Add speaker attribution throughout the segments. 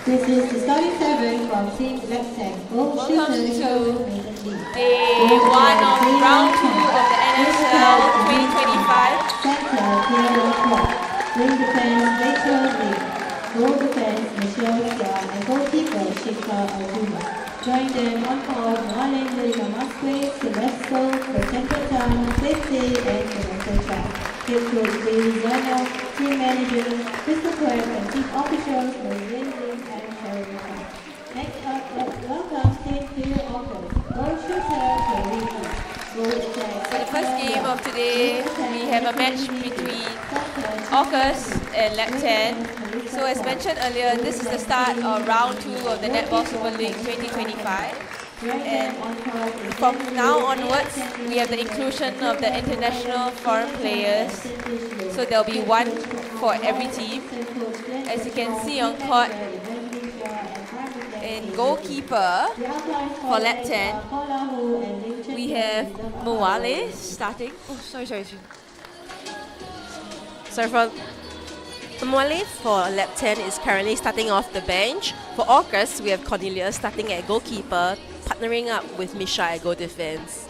Speaker 1: This is the starting seven from Team Llabten.
Speaker 2: Welcome to day 1 of round 2 of the NSL 2025.
Speaker 1: Center, Fier Orcas. Wing defense, Rachel Lee. Goal defense, Michelle Xia. And goalkeeper, Shika Arjuna. Join them on court, Marlene Lima Masque, Sylvester, Presenter Chan, Safety, and Presenter Chan. It will be Zona, team manager, Christopher, and team officials, Lynn and Sherry. Next up, let's welcome Team Fier Orcas. Goal shooter, Kariki.
Speaker 2: For the first game of today, we have a match between Orcas and Llabten. So as mentioned earlier, this is the start of round 2 of the Netball Super League 2025. And from now onwards, we have the inclusion of the international foreign players. So there'll be one for every team. As you can see on court, in goalkeeper for Llabten, we have Moale starting. Oh, sorry.
Speaker 3: For Moale for Llabten is currently starting off the bench. For Orcas, we have Cornelia starting at goalkeeper, partnering up with Misha at goal defense.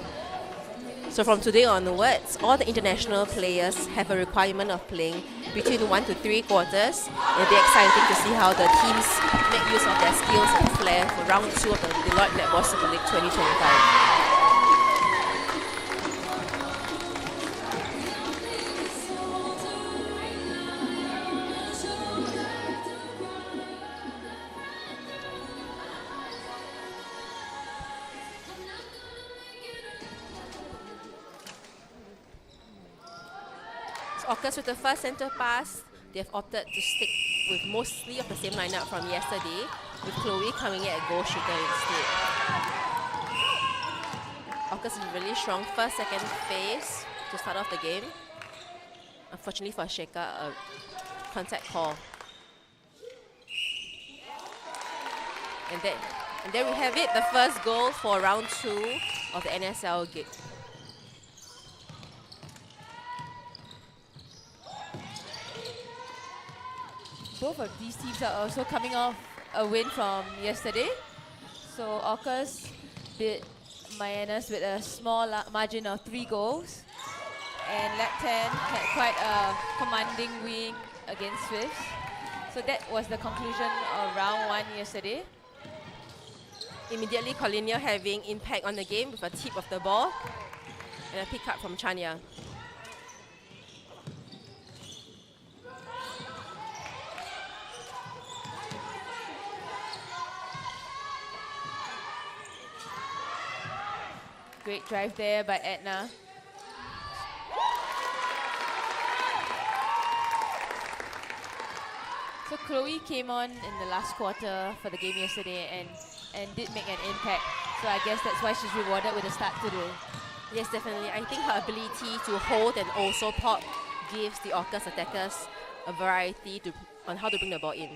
Speaker 3: So from today onwards, all the international players have a requirement of playing between 1 to 3 quarters. It'll be exciting to see how the teams make use of their skills and flair for round 2 of the Deloitte Netball Super League 2025. Orcas with the first centre pass, they have opted to stick with mostly of the same lineup from yesterday, with Chloe coming in at goal shooter instead. Orcas is really strong first, second phase to start off the game. Unfortunately for Sheka, a contact call. And there we have it, the first goal for round 2 of the NSL game.
Speaker 2: Both of these teams are also coming off a win from yesterday. So Orcas beat Mannas with a small margin of 3 goals. And Llabten had quite a commanding win against Swifts. So that was the conclusion of round 1 yesterday.
Speaker 3: Immediately, Colinia having impact on the game with a tip of the ball and a pick up from Chania.
Speaker 2: Great drive there by Edna. So Chloe came on in the last quarter for the game yesterday and did make an impact. So I guess that's why she's rewarded with a start today.
Speaker 3: Yes, definitely. I think her ability to hold and also pop gives the Orcas attackers a variety on how to bring the ball in.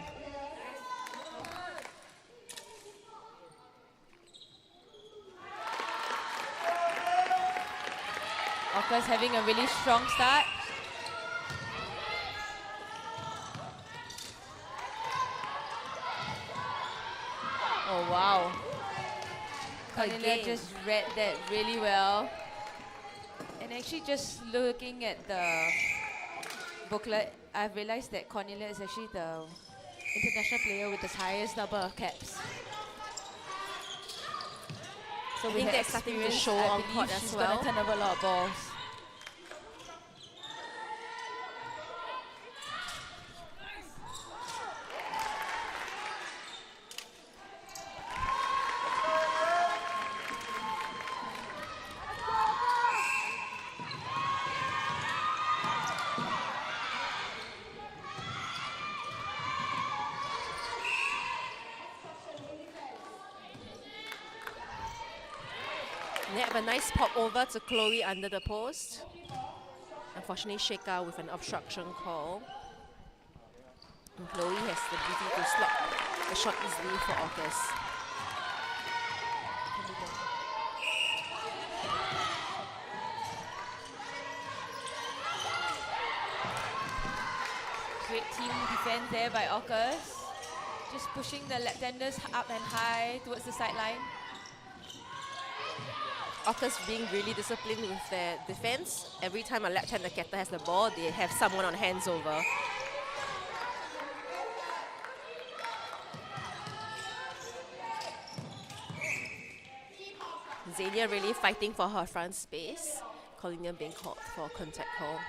Speaker 2: Orcas having a really strong start. Oh wow. Cornelia just read that really well. And actually just looking at the booklet, I've realized that Cornelia is actually the international player with the highest number of caps. So
Speaker 3: I think that's starting to show on court as
Speaker 2: she's
Speaker 3: well.
Speaker 2: going to turn over a lot of balls.
Speaker 3: They have a nice pop over to Chloe under the post. Unfortunately, Sheka with an obstruction call. And Chloe has the ability to slot the shot easily for Orcas.
Speaker 2: Great team defense there by Orcas Just pushing the left-handers up and high towards the sideline.
Speaker 3: Orcas being really disciplined with their defense. Every time a left-hander getter has the ball, they have someone on hands over. Xenia really fighting for her front space. Collinia being called for contact call.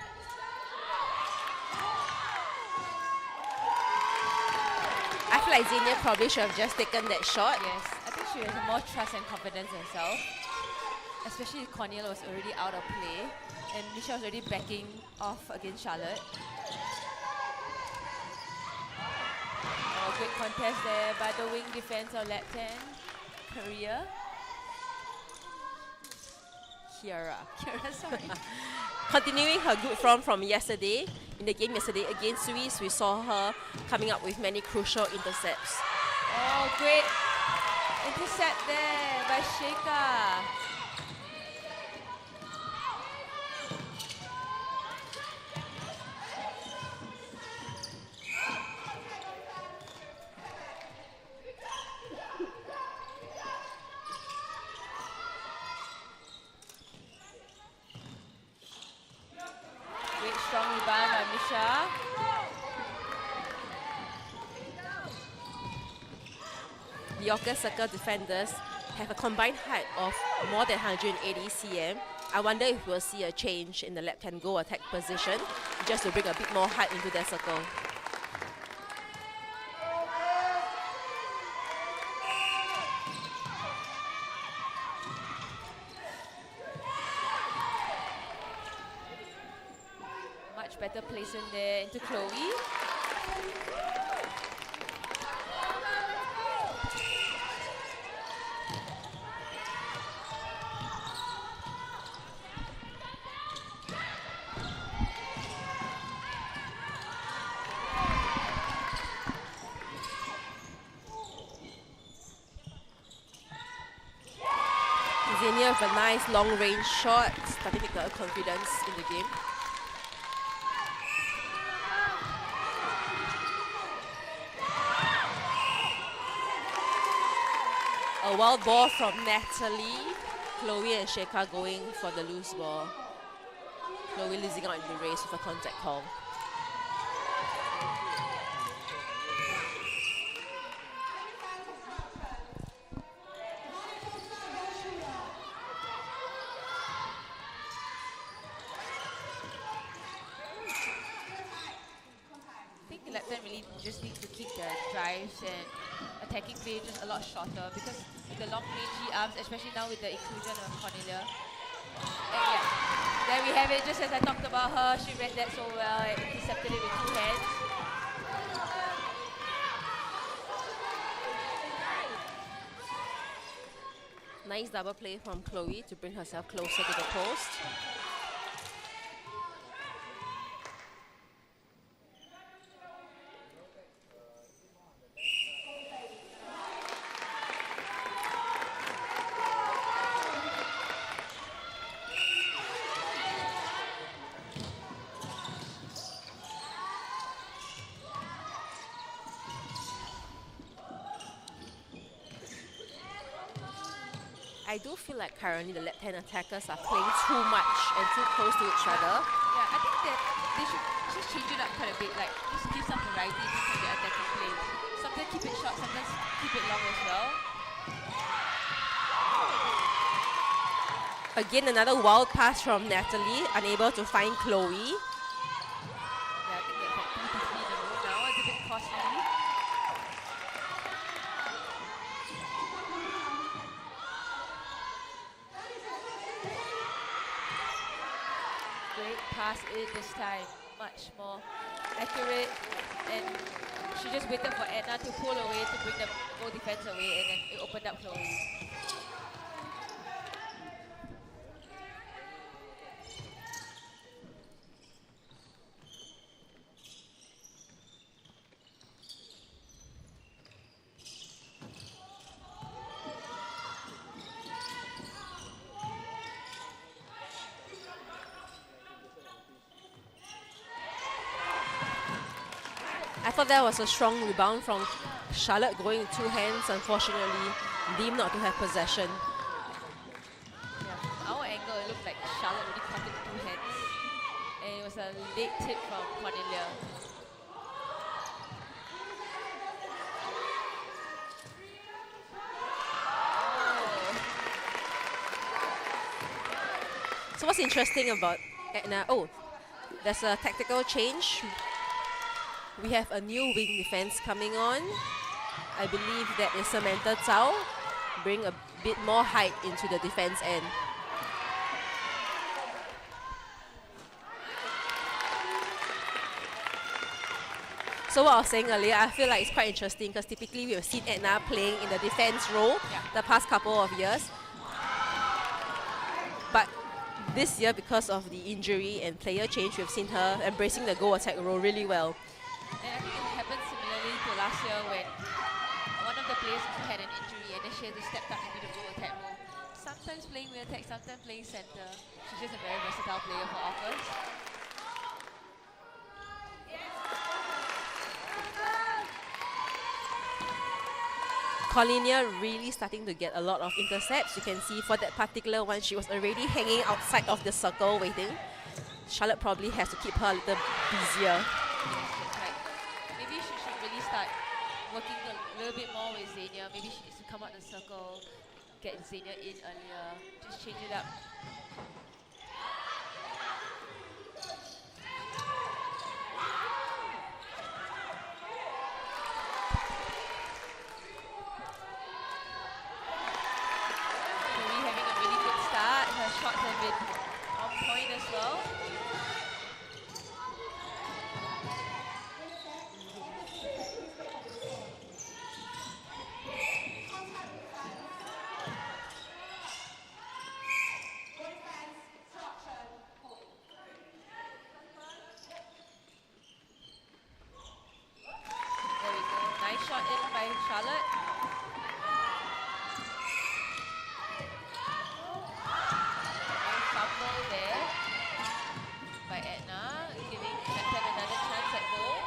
Speaker 3: I feel like Xenia probably should have just taken that shot.
Speaker 2: Yes, I think she has more trust and confidence in herself. Especially Cornelia was already out of play and Misha was already backing off against Charlotte. Oh, great contest there by the wing defense of Llabten. Korea. Kiara, sorry.
Speaker 3: Continuing her good form from yesterday, in the game yesterday against Swiss, we saw her coming up with many crucial intercepts.
Speaker 2: Oh, great intercept there by Sheikha. Strong rebound by Misha.
Speaker 3: The Orcas circle defenders have a combined height of more than 180 cm. I wonder if we'll see a change in the left-hand goal attack position just to bring a bit more height into their circle.
Speaker 2: Better placement there into Chloe.
Speaker 3: Xenia with a nice long-range shot, starting to get confidence in the game. A wild ball from Natalie. Chloe and Sheikha going for the loose ball. Chloe losing out in the race with a contact call.
Speaker 2: I think Llabten really just needs to keep their drives and attacking play just a lot shorter because with the long range arms, especially now with the inclusion of Cornelia. And yeah, there we have it. Just as I talked about her, she read that so well and intercepted it with 2 hands.
Speaker 3: Nice double play from Chloe to bring herself closer to the post. I do feel like currently the left-hand attackers are playing too much and too close to each other.
Speaker 2: Yeah, I think that they should just change it up quite a bit, like just give some variety to the attacking play. Sometimes keep it short, sometimes keep it long as well.
Speaker 3: Again, another wild pass from Natalie, unable to find Chloe.
Speaker 2: Yeah, I think that's like 2 to 3 in a row now. It's a bit costly. Great pass in this time, much more accurate, and she just waited for Edna to pull away to bring the goal defense away, and then it opened up Chloe.
Speaker 3: I thought that was a strong rebound from Charlotte going with two hands, unfortunately, deemed not to have possession.
Speaker 2: Yeah, our angle, it looked like Charlotte already caught it with two hands. And it was a late tip from Cornelia.
Speaker 3: So what's interesting about Edna? Oh, there's a tactical change. We have a new wing defense coming on. I believe that is Samantha Tsao. Bring a bit more height into the defense end. So what I was saying earlier, I feel like it's quite interesting because typically we have seen Edna playing in the defense role the past couple of years. But this year, because of the injury and player change, we've seen her embracing the goal attack role really well.
Speaker 2: And I think it happened similarly to last year when one of the players had an injury and then she had to step up into the goal attack role. Sometimes playing wing attack, sometimes playing center. She's just a very versatile player for Orcas.
Speaker 3: Colinia really starting to get a lot of intercepts. You can see for that particular one, she was already hanging outside of the circle waiting. Charlotte probably has to keep her a little busier.
Speaker 2: Right. Maybe she should really start working a little bit more with Xenia. Maybe she needs to come out the circle, get Xenia in earlier, just change it up. Her shots have been on point as well. There we go. Nice shot in by Charlotte. There by Edna, giving Llabten another chance at goal.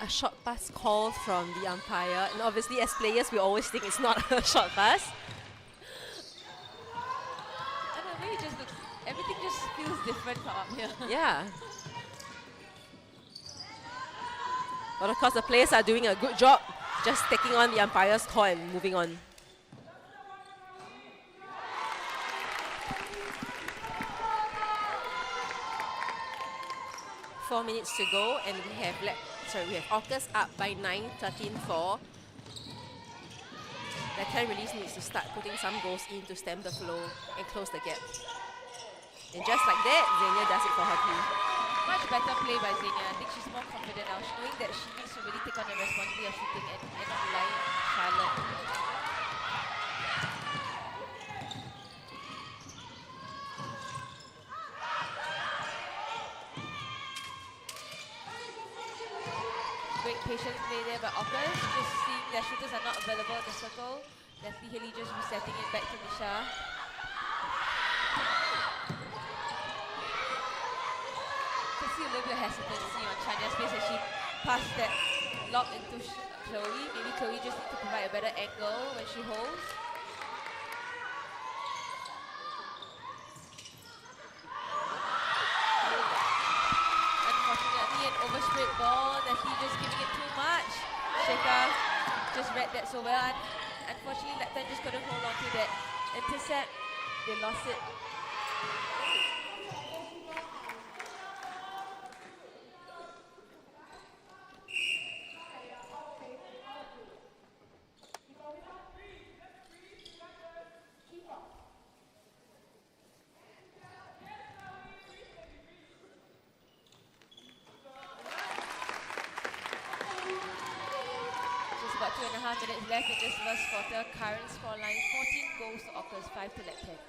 Speaker 3: A short pass called from the umpire, and obviously as players we always think it's not a short pass.
Speaker 2: I don't know, maybe it just looks, everything just feels different from up here.
Speaker 3: Yeah. But of course the players are doing a good job just taking on the umpire's call and moving on. Four minutes to go and we have Orcas up by 9, 13-4. Llabten really needs to start putting some goals in to stem the flow and close the gap. And just like that, Xenia does it for her team.
Speaker 2: Much better play by Xenia. I think she's more confident now, knowing that she needs to really take on the responsibility of shooting and not relying on Charlotte. Great patience play there by Orcas, just seeing their shooters are not available in the circle. Leslie Haley just resetting it back to Nisha. See a little bit of hesitancy on Chanya's face as she passed that lob into Chloe. Maybe Chloe just needs to provide a better angle when she holds. Unfortunately, an overstraight ball. Leslie just giving it too much. Sheka just read that so well. Unfortunately, Llabten just couldn't hold on to that intercept. They lost it. About 2.5 minutes left in this first quarter. Current scoreline 14 goals to Orcas, 5 to Llabten.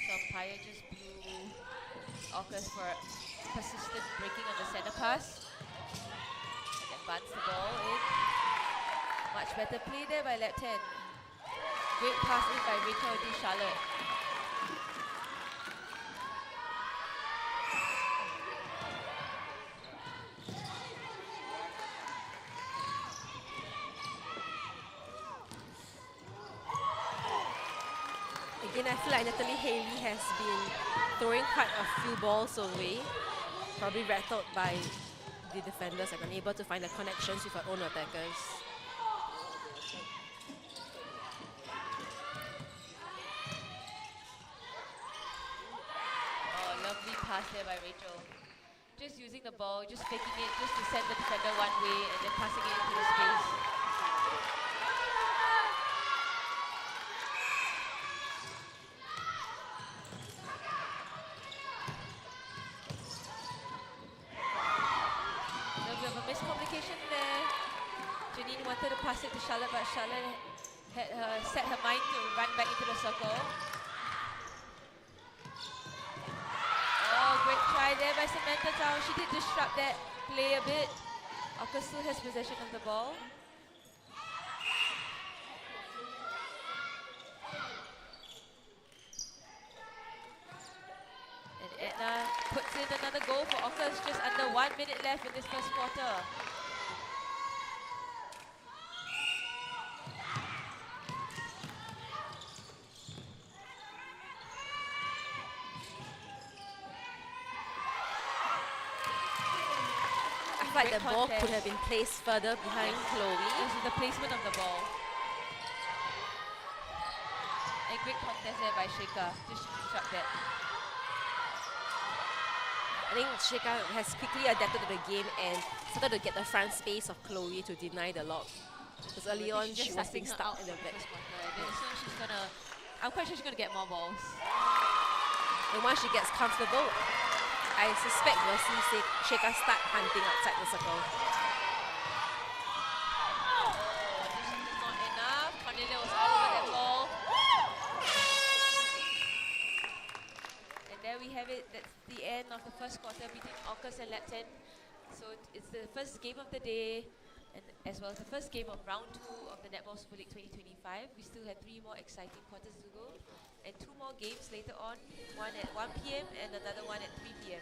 Speaker 2: So umpire just blew Orcas for persistent breaking on the center pass. And advance the ball in. Much better play there by Llabten. Great pass in by Rachel to Charlotte.
Speaker 3: Again, I feel like Natalie Haley has been throwing quite a few balls away, probably rattled by the defenders, like unable to find the connections with her own attackers.
Speaker 2: Oh, lovely pass there by Rachel. Just using the ball, just faking it, just to send the defender one way and then passing it into the space. Miscommunication there. Janine wanted to pass it to Charlotte, but Charlotte had set her mind to run back into the circle. Oh, great try there by Samantha Town. She did disrupt that play a bit. Orcas still has possession of the ball. And Edna puts in another goal for Orcas, just under 1 minute left in this first quarter.
Speaker 3: I feel like the ball could have been placed further behind Chloe.
Speaker 2: This is the placement of the ball. And great contest there by Sheikha. Just shot that.
Speaker 3: I think Sheikha has quickly adapted to the game and started to get the front space of Chloe to deny the lock. Because early on she was being stuck in the back.
Speaker 2: So she's gonna, I'm quite sure she's gonna get more balls.
Speaker 3: And once she gets comfortable, I suspect we'll see Sheikha start hunting outside the circle.
Speaker 2: This is not enough. Cornelia was all over that ball. And there we have it. That's the end of the first quarter between Orcas and Llabten. So it's the first game of the day, and as well as the first game of round 2 of the Netball Super League 2025. We still have 3 more exciting quarters to go, and 2 more games later on, one at 1 PM and another one at 3 PM.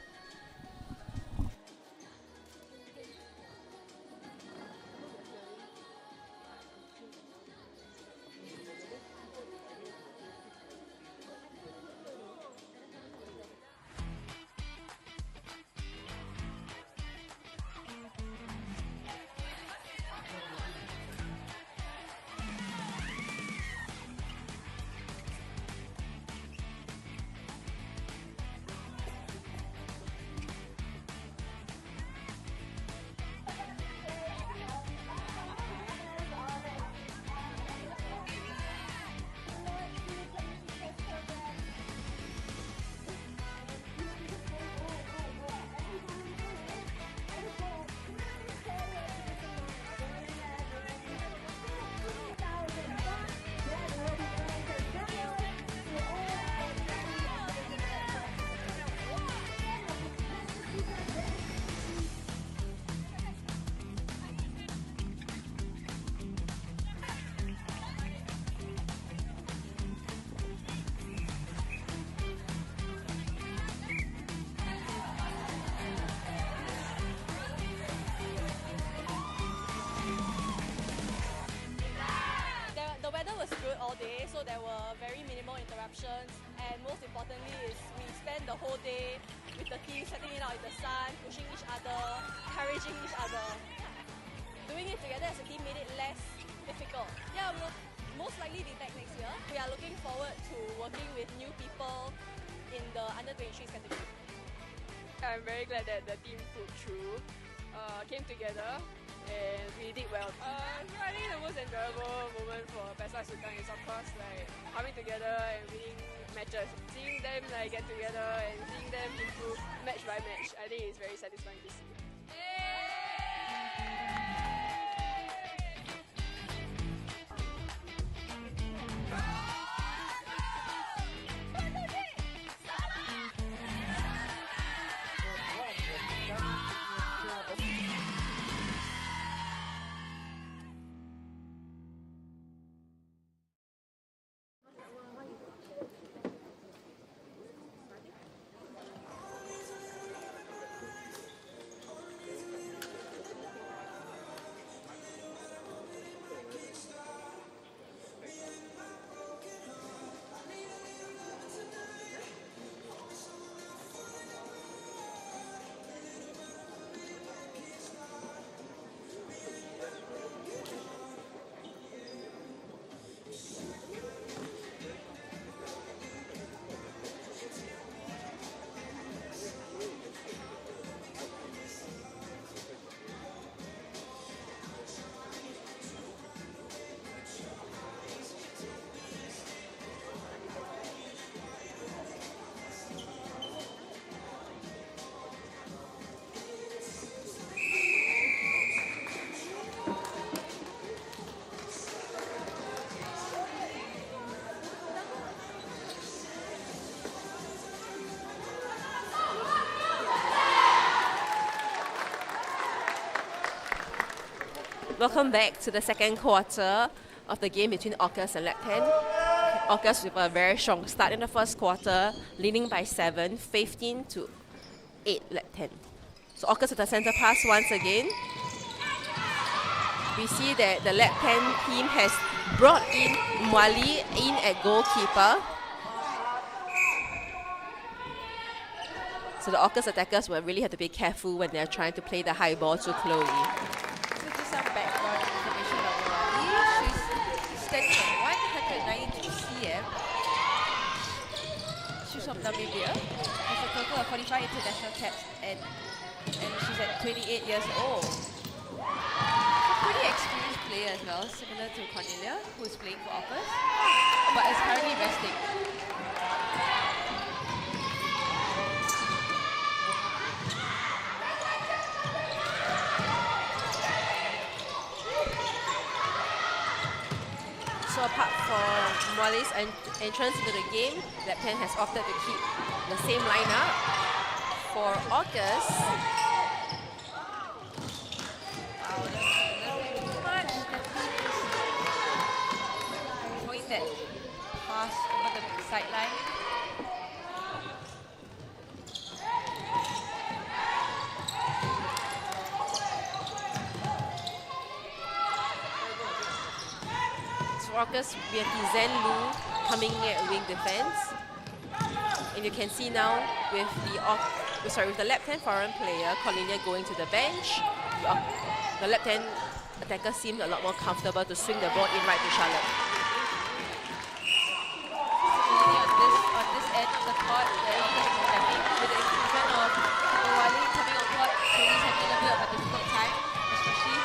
Speaker 4: all day, so there were very minimal interruptions, and most importantly is we spent the whole day with the team sweating it out in the sun, pushing each other, encouraging each other. Doing it together as a team made it less difficult. Yeah, we'll most likely be back next year. We are looking forward to working with new people in the under-23s category.
Speaker 5: I'm very glad that the team pulled through, came together, and we did well. I think the most enjoyable moment for Pesa Sultan is of course like coming together and winning matches. Seeing them like get together and seeing them improve match by match, I think it's very satisfying to see.
Speaker 3: Welcome back to the second quarter of the game between Orcas and Llabten. Orcas with a very strong start in the first quarter, leading by 7, 15 to 8 Llabten. So Orcas with the center pass once again. We see that the Llabten team has brought in Mwali in at goalkeeper. So the Orcas attackers will really have to be careful when they're trying to play the high ball to Chloe.
Speaker 2: So just some background information on Mwali. She's standing at 192 cm. She's from Namibia. Has a total of 45 international caps and she's at 28 years old. A pretty experienced player as well, similar to Cornelia, who is playing for Orcas, but is currently resting.
Speaker 3: So apart from Mwali's entrance into the game, Llabten has opted to keep the same lineup for Orcas.
Speaker 2: Wow, that's a little bit too much. Throwing that pass over the sideline.
Speaker 3: Orcas, we have Zen Lu coming in at wing defense. And you can see now with the Llabten foreign player, Cornelia, going to the bench. The Llabten attacker seemed a lot more comfortable to swing the ball in right to Charlotte.
Speaker 2: On this end of the court, the Orcas is attacking with the inclusion of Mwali coming on court. Chloe's having a bit of a difficult time, especially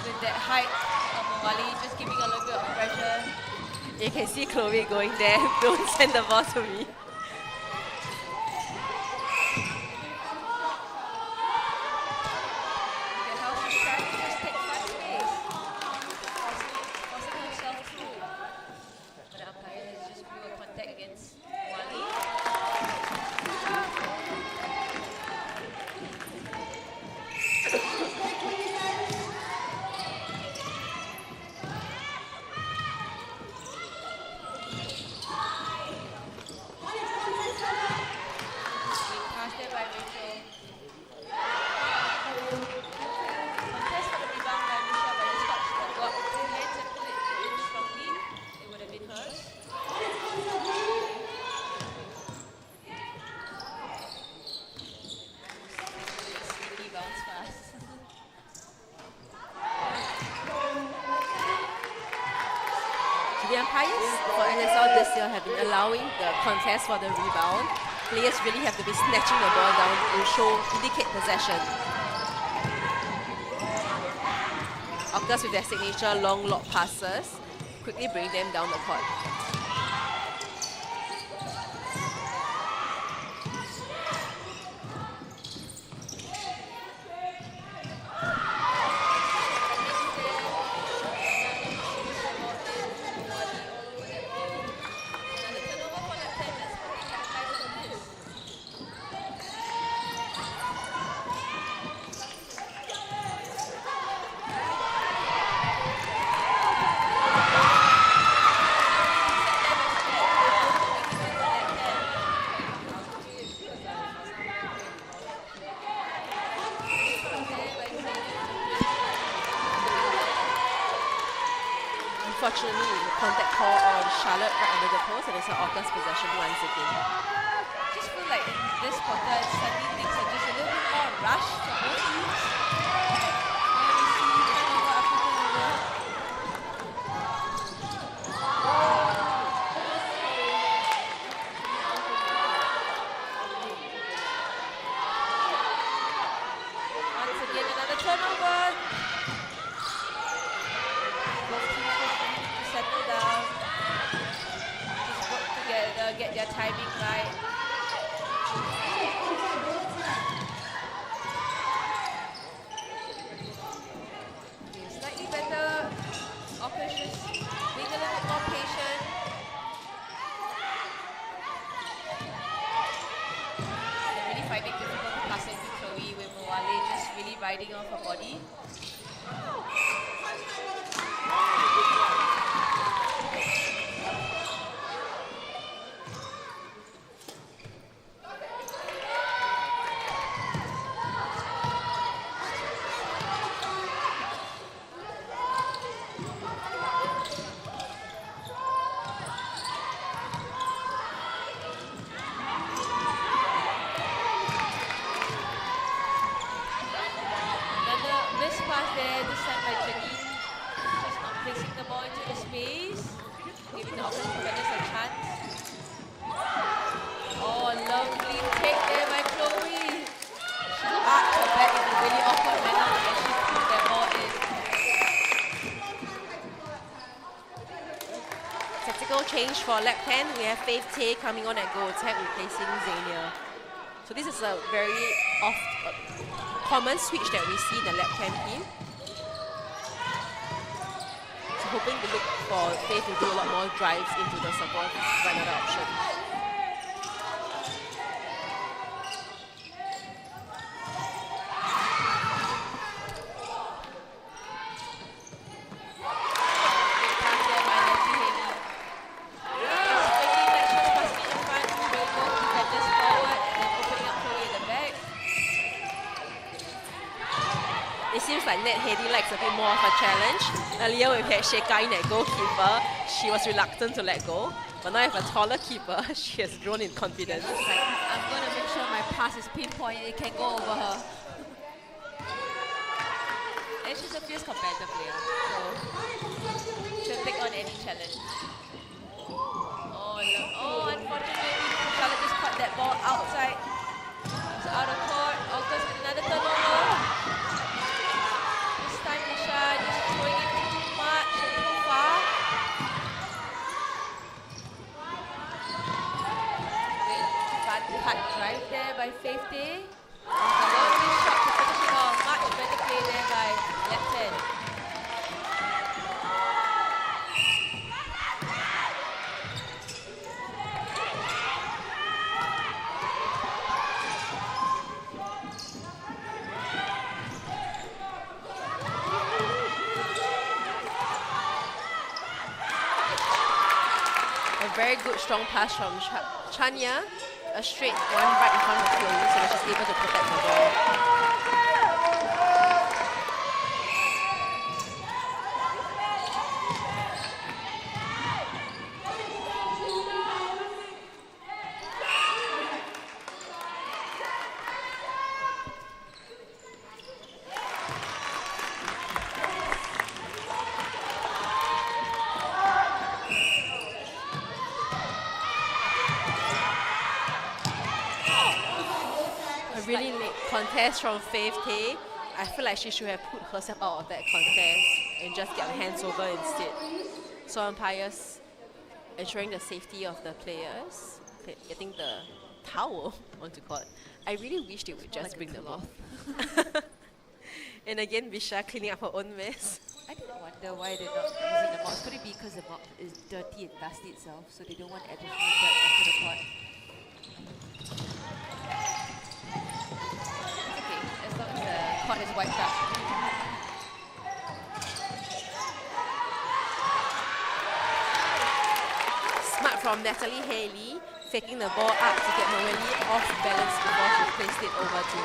Speaker 2: with that height of Mwali just giving a little bit of pressure.
Speaker 3: You can see Chloe going there, don't send the ball to me.
Speaker 2: Look at how she's trying to just take front space, forcing herself through. But the umpire has just blew a contact against Mwali.
Speaker 3: The umpires for NSL this year have been allowing the contest for the rebound. Players really have to be snatching the ball down to indicate possession. Orcas with their signature long lob passes quickly bring them down the court. Unfortunately, the contact call on Charlotte right under the post, and it's an Orcas possession once again.
Speaker 2: I just feel like in this quarter, suddenly things are just a little bit more rushed for both teams. And we see turnover after turnover. Once again, another turnover. Both teams just need to settle down, just work together, get their timing right. Okay, slightly better. Orcas just being a little bit more patient. They're really finding it difficult to pass it to Chloe with Mwali just really riding off her body. the ball into the space, giving the opposite defenders a chance. Oh, lovely take there by Chloe. She arched her back in a really awkward manner and she put that ball in.
Speaker 3: Tactical change for Llabten. We have Faith Tay coming on at goal attack, replacing Xenia. So this is a very common switch that we see in the Llabten team. So hoping to look for Faith to do a lot more drives into the circle by another option. Net Hedy likes a bit more of a challenge. Earlier we had Sheka in at goalkeeper. She was reluctant to let go. But now with a taller keeper, she has grown in confidence.
Speaker 2: Like, I'm going to make sure my pass is pinpoint, it can go over her. And she's a fierce competitor player, so she'll take on any challenge. Oh, unfortunately, Charlotte just caught that ball outside. It's out of court. Orcas with another turnover. Just throwing it too much and too far. Bad cut drive there by Faith Tay. A lovely shot to finish it off. Much better play there by Llabten.
Speaker 3: Very good strong pass from Chanya, a straight one right in front of Chloe, so that she's able to protect the ball. Really late contest from Faith Tay. I feel like she should have put herself out of that contest and just get her hands over instead. So umpires ensuring the safety of the players, getting the towel onto court. I really wish they would just bring the ball. And again, Visha cleaning up her own mess.
Speaker 2: I did wonder why they're not using the mop. Could it be because the mop is dirty and dusty itself, so they don't want additional dirt onto the court? As long as the court is wiped out.
Speaker 3: Smart from Natalie Haley, taking the ball up to get Noelle off balance before she placed it over to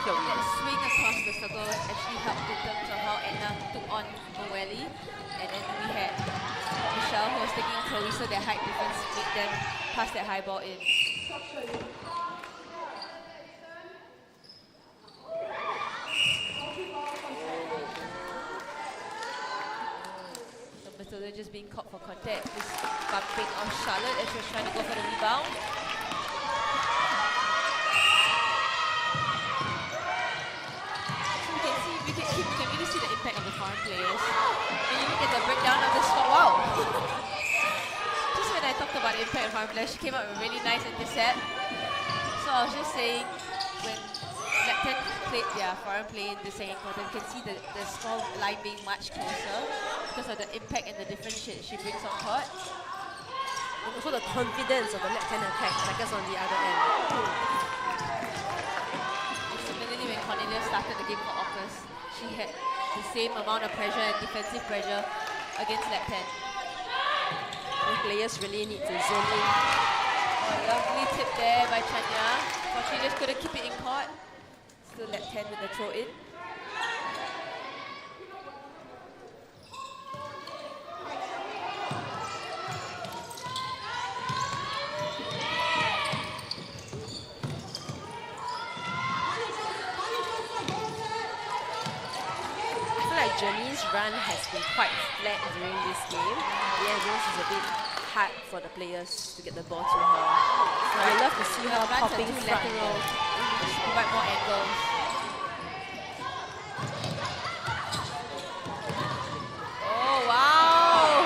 Speaker 3: Chloe.
Speaker 2: That swing across the circle actually helped in terms of how Anna took on Noelle. And then we had Michelle who was taking on Chloe, so their height difference made them pass that high ball in. They're just being caught for contact. This bumping of Charlotte as she was trying to go for the rebound. So we can really see the impact of the foreign players. When you look at the breakdown of the score, wow! Just when I talked about the impact of foreign players, she came up with a really nice intercept. So I was just saying, when Llabten played their foreign play in the second quarter, you can see the score line being much closer because of the impact and the difference she brings on court.
Speaker 3: And also the confidence of the Llabten attack, attackers on the other end.
Speaker 2: Similarly, when Cornelia started the game for Orcas, she had the same amount of pressure and defensive pressure against Llabten.
Speaker 3: The players really need to zone in.
Speaker 2: Oh, lovely tip there by Chanya. But she just couldn't keep it in court. Still Llabten with the throw in.
Speaker 3: Janine's run has been quite flat during this game. The angles is a bit hard for the players to get the ball to her. So I love to see her
Speaker 2: Runs are
Speaker 3: popping
Speaker 2: too
Speaker 3: front.
Speaker 2: lateral, to provide more angles. Oh, wow!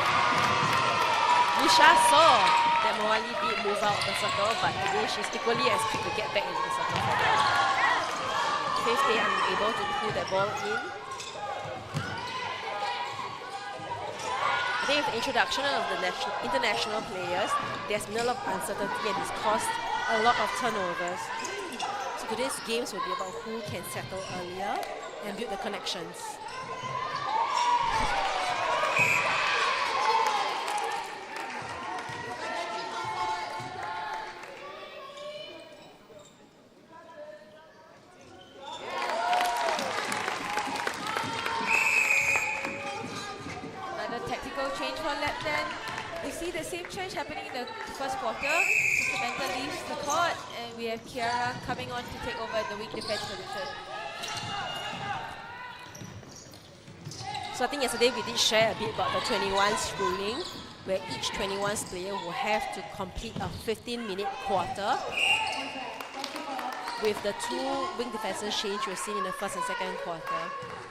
Speaker 3: Nisha saw that Moali did move out of the circle, but again, she's equally as quick to get back into the circle for them. Faith Day unable to pull that ball in. I think with the introduction of the international players, there's been a lot of uncertainty and it's caused a lot of turnovers. So today's games will be about who can settle earlier and build the connections.
Speaker 2: Change for Llabten. We see the same change happening in the first quarter. Samantha leaves the court and we have Kiara coming on to take over the weak defense position.
Speaker 3: So I think yesterday we did share a bit about the 21s ruling, where each 21s player will have to complete a 15-minute quarter. With the two wing defenses change we've seen in the first and second quarter,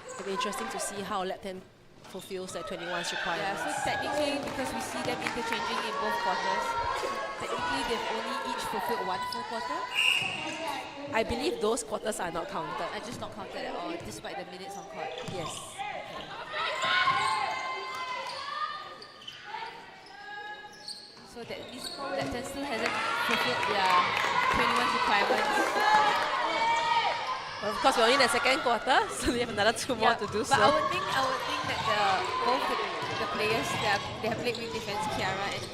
Speaker 3: it'll be interesting to see how Llabten fulfills that 21's requirements.
Speaker 2: Yeah, so technically, because we see them interchanging in both quarters, technically they've only each fulfilled one full quarter.
Speaker 3: I believe those quarters are not counted.
Speaker 2: I just not counted at all, despite the minutes on court.
Speaker 3: Yes.
Speaker 2: So that means Llabten still hasn't fulfilled their 21's requirements.
Speaker 3: Well, of course, we're only in the second quarter, so we have another two more to do.
Speaker 2: But I would think that both the players they have played wing defense, Kiara and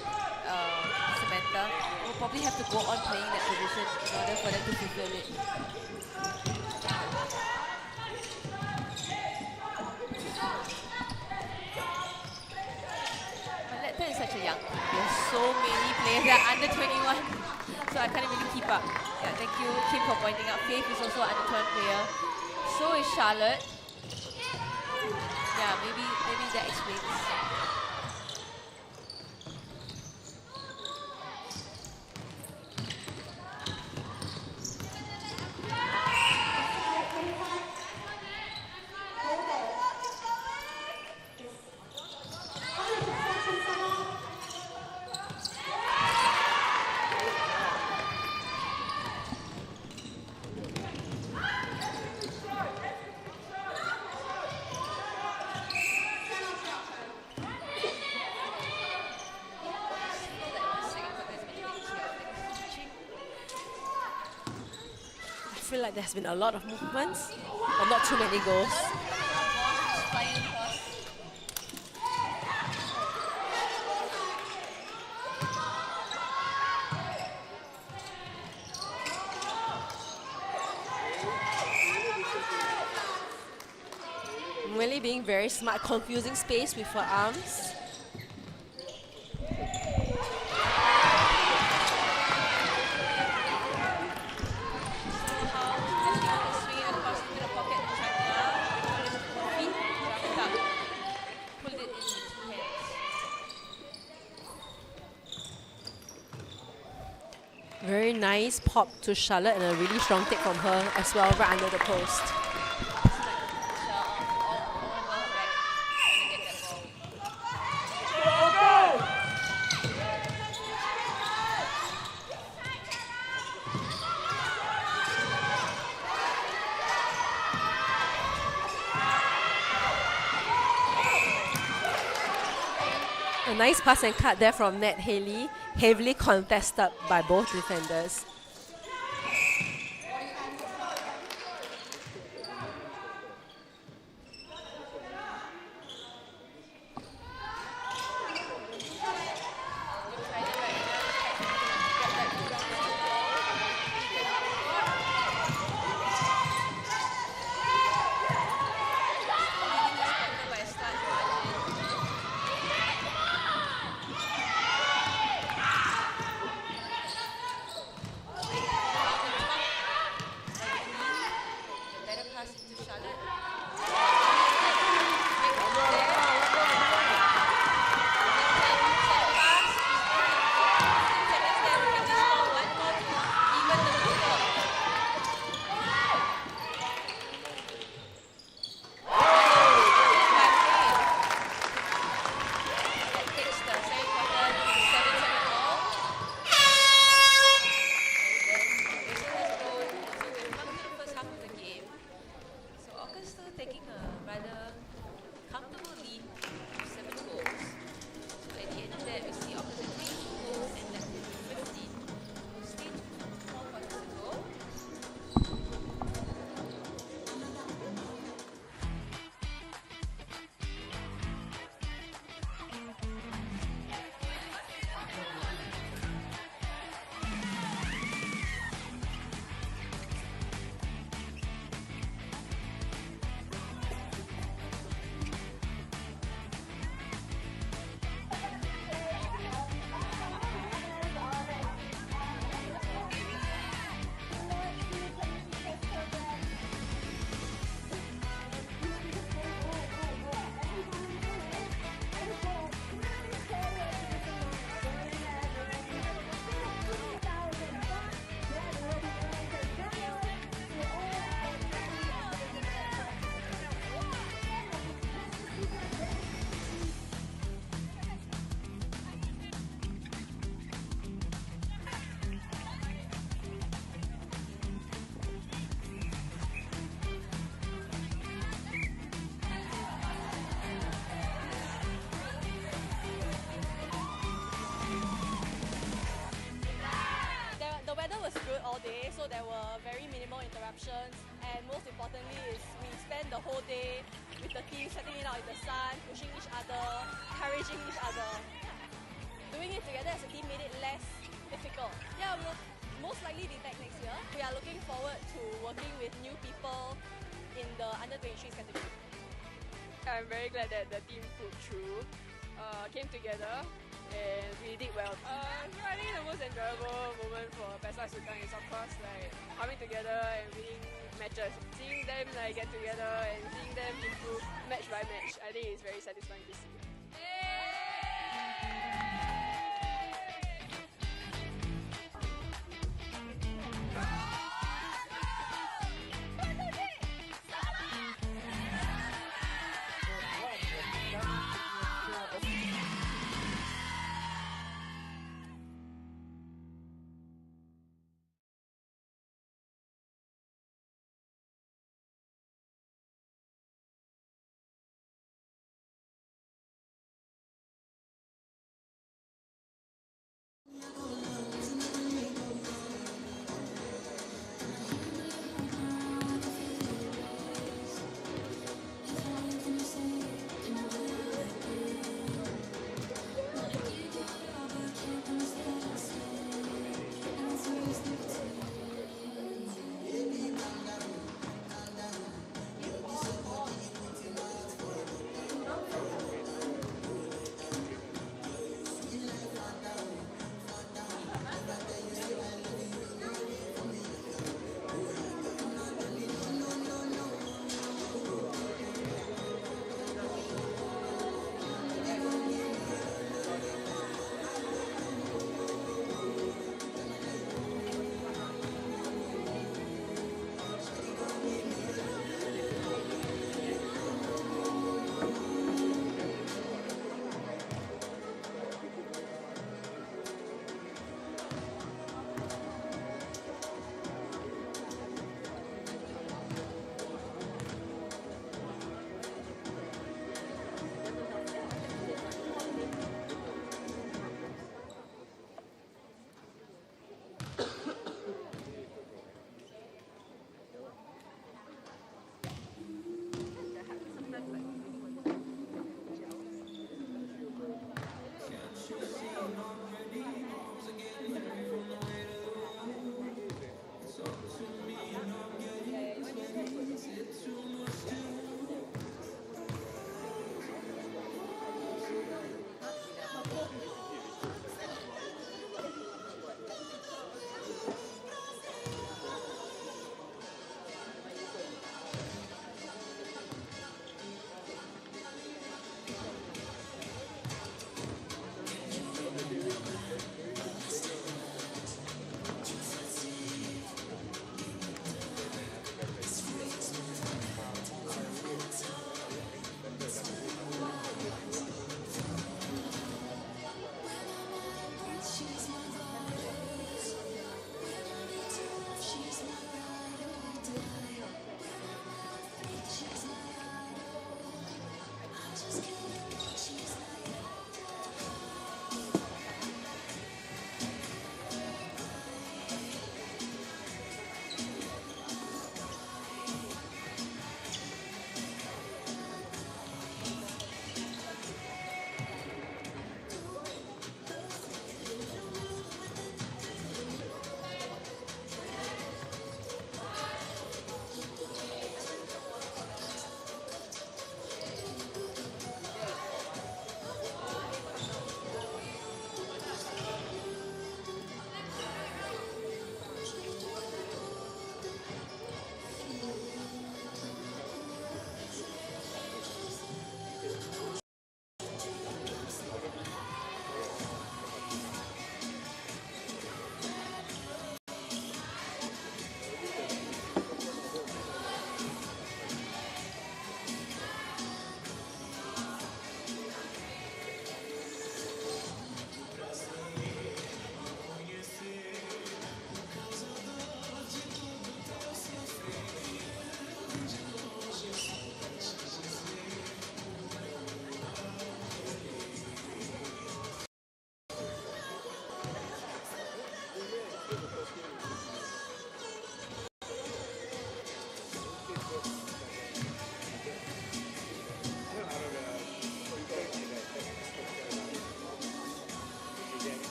Speaker 2: Samantha, will probably have to go on playing that position in order for them to fulfill it. But Llabten is such a young team. There's so many players that are under 21. So I can't really keep up. Yeah, thank you, Kim, for pointing out. Faith is also an under-21 player. So is Charlotte. Yeah, maybe that explains.
Speaker 3: I feel like there's been a lot of movements, but not too many goals. Really being very smart, confusing space with her arms. Very nice pop to Charlotte and a really strong take from her as well, right under the post. A nice pass and cut there from Nat Haley, heavily contested by both defenders.
Speaker 4: interruptions, and most importantly is we spend the whole day with the team, setting it out in the sun, pushing each other, encouraging each other. Doing it together as a team made it less difficult. Yeah, we'll most likely be back next year. We are looking forward to working with new people in the under-23s category.
Speaker 5: I'm very glad that the team pulled through, came together, and we did well. I think the most enjoyable moment for Pesta Sukang is of course like coming together and winning matches. Seeing them like get together and seeing them improve match by match, I think it's very satisfying to see.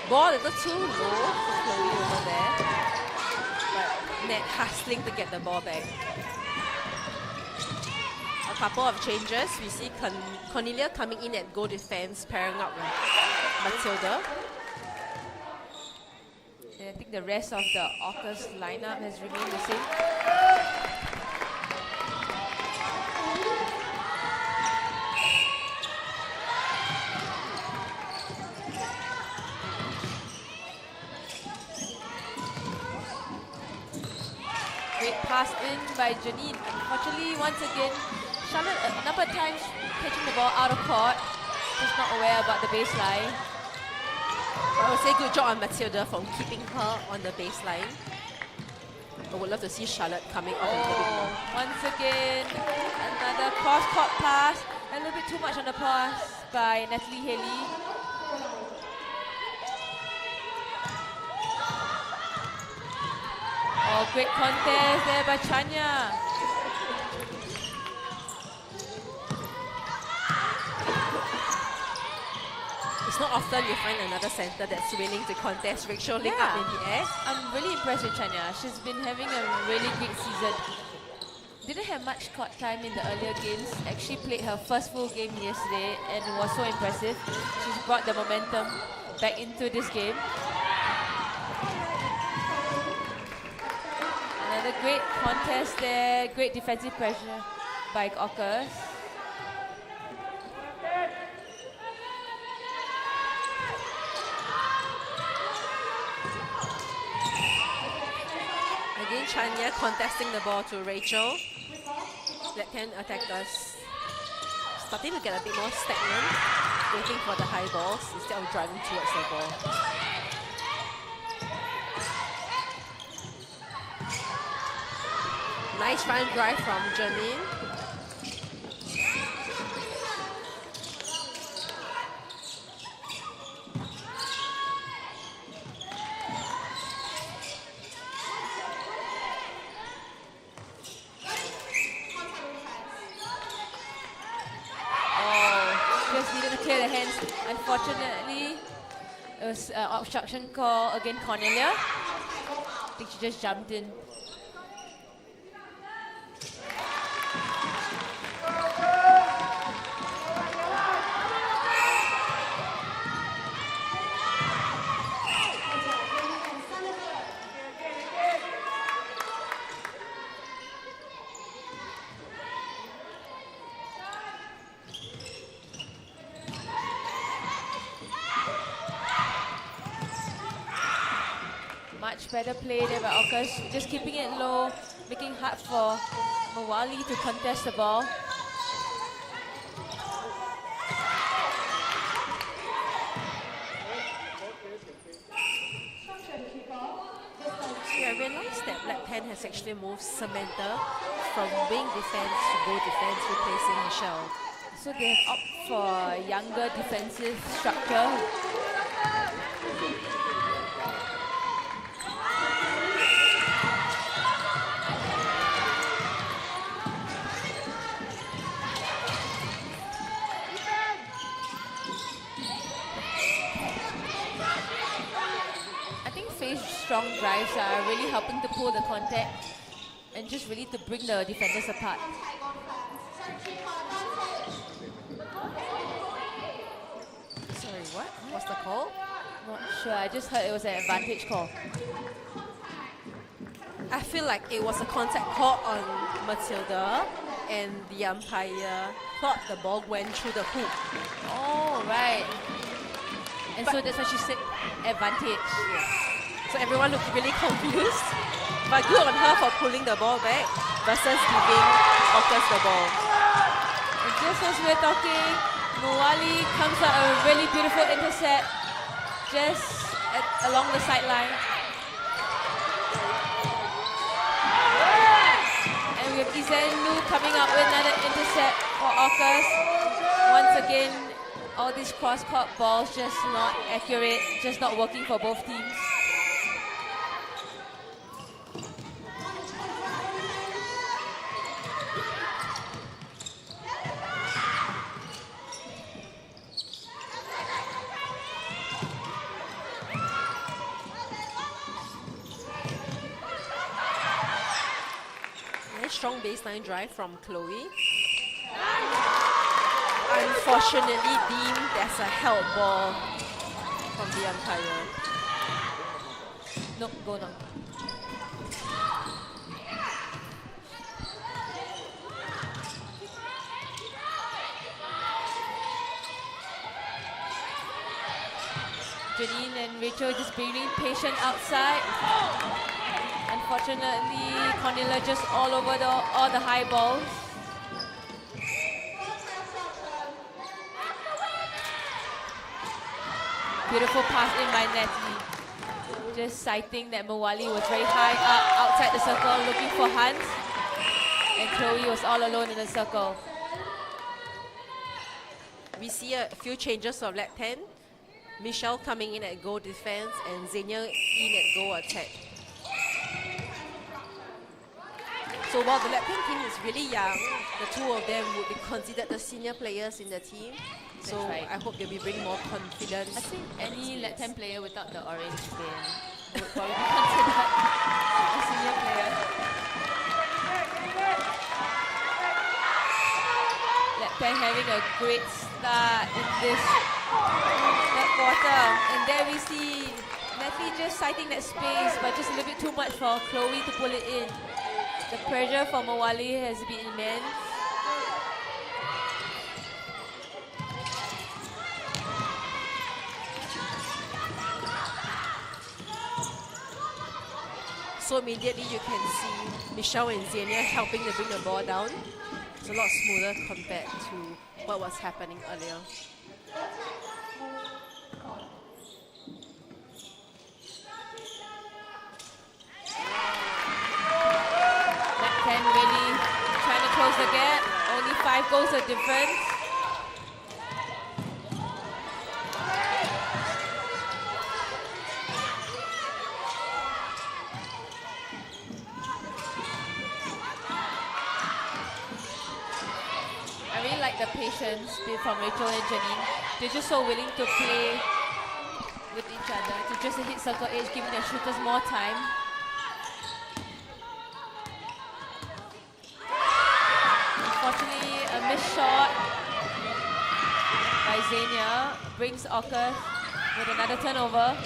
Speaker 3: Ball a little too low for Chloe over there. But Net hustling to get the ball back. A couple of changes. We see Cornelia coming in at goal defense, pairing up with Matilda.
Speaker 2: And I think the rest of the Orcas lineup has remained the same. Great pass in by Janine. Unfortunately, once again, Charlotte a number of times catching the ball out of court. Just not aware about the baseline.
Speaker 3: I would say good job on Matilda for keeping her on the baseline. I would love to see Charlotte coming off and getting more.
Speaker 2: Once again, another cross-court pass. A little bit too much on the pass by Natalie Haley. Oh, great contest there by Chanya.
Speaker 3: It's not often you find another center that's willing to contest Rachel Ling up in the air.
Speaker 2: I'm really impressed with Chanya. She's been having a really great season. Didn't have much court time in the earlier games. Actually played her first full game yesterday and it was so impressive. She's brought the momentum back into this game. Another great contest there. Great defensive pressure by Orcas.
Speaker 3: Again, Chanya contesting the ball to Rachel. Llabten attackers starting to get a bit more stagnant, waiting for the high balls instead of driving towards the ball. Nice front drive from Janine.
Speaker 2: Unfortunately, it was an obstruction call against Cornelia. I think she just jumped in. Much better play there by Orcas, just keeping it low, making hard for Mawali to contest the ball.
Speaker 3: I realized that Llabten has actually moved Samantha from wing defense to goal defense, replacing Michelle.
Speaker 2: So they have opted for younger defensive structure. Strong drives are really helping to pull the contact and just really to bring the defenders apart.
Speaker 3: Sorry, what? What's the call?
Speaker 2: Not sure, I just heard it was an advantage call.
Speaker 3: I feel like it was a contact call on Matilda and the umpire thought the ball went through the hoop.
Speaker 2: Oh, right. And so that's why she said advantage.
Speaker 3: Yeah. So everyone looked really confused. But good on her for pulling the ball back versus giving Orcas the ball.
Speaker 2: And just as we're talking, Mawali comes out a really beautiful intercept just along the sideline. And we have Izenu coming up with another intercept for Orcas. Once again, all these cross-court balls just not accurate, just not working for both teams.
Speaker 3: strong baseline drive from Chloe. Unfortunately, deemed there's a help ball from the umpire.
Speaker 2: Nope, go now. Janine and Rachel just being patient outside. Unfortunately, Cornelia just all over all the high balls. Beautiful pass in by Natalie. Just citing that Mawali was very high up outside the circle looking for Hans. And Chloe was all alone in the circle.
Speaker 3: We see a few changes of Llabten. Michelle coming in at goal defense and Xenia in at goal attack. So while the Llabten team is really young, the two of them would be considered the senior players in the team. So
Speaker 2: right.
Speaker 3: I hope they'll be bringing more confidence.
Speaker 2: I think any Llabten player without the orange skin would probably be considered a senior player. Llabten having a great start in this third quarter. And there we see Natalie just citing that space, but just a little bit too much for Chloe to pull it in. The pressure for Mawali has been immense.
Speaker 3: So immediately you can see Michelle and Xenia helping to bring the ball down. It's a lot smoother compared to what was happening earlier.
Speaker 2: Llabten really trying to close the gap. Only 5 goals of difference. I really like the patience from Rachel and Janine. They're just so willing to play with each other, to just hit circle edge, giving their shooters more time. Unfortunately, a missed shot by Xenia brings Orcas with another turnover.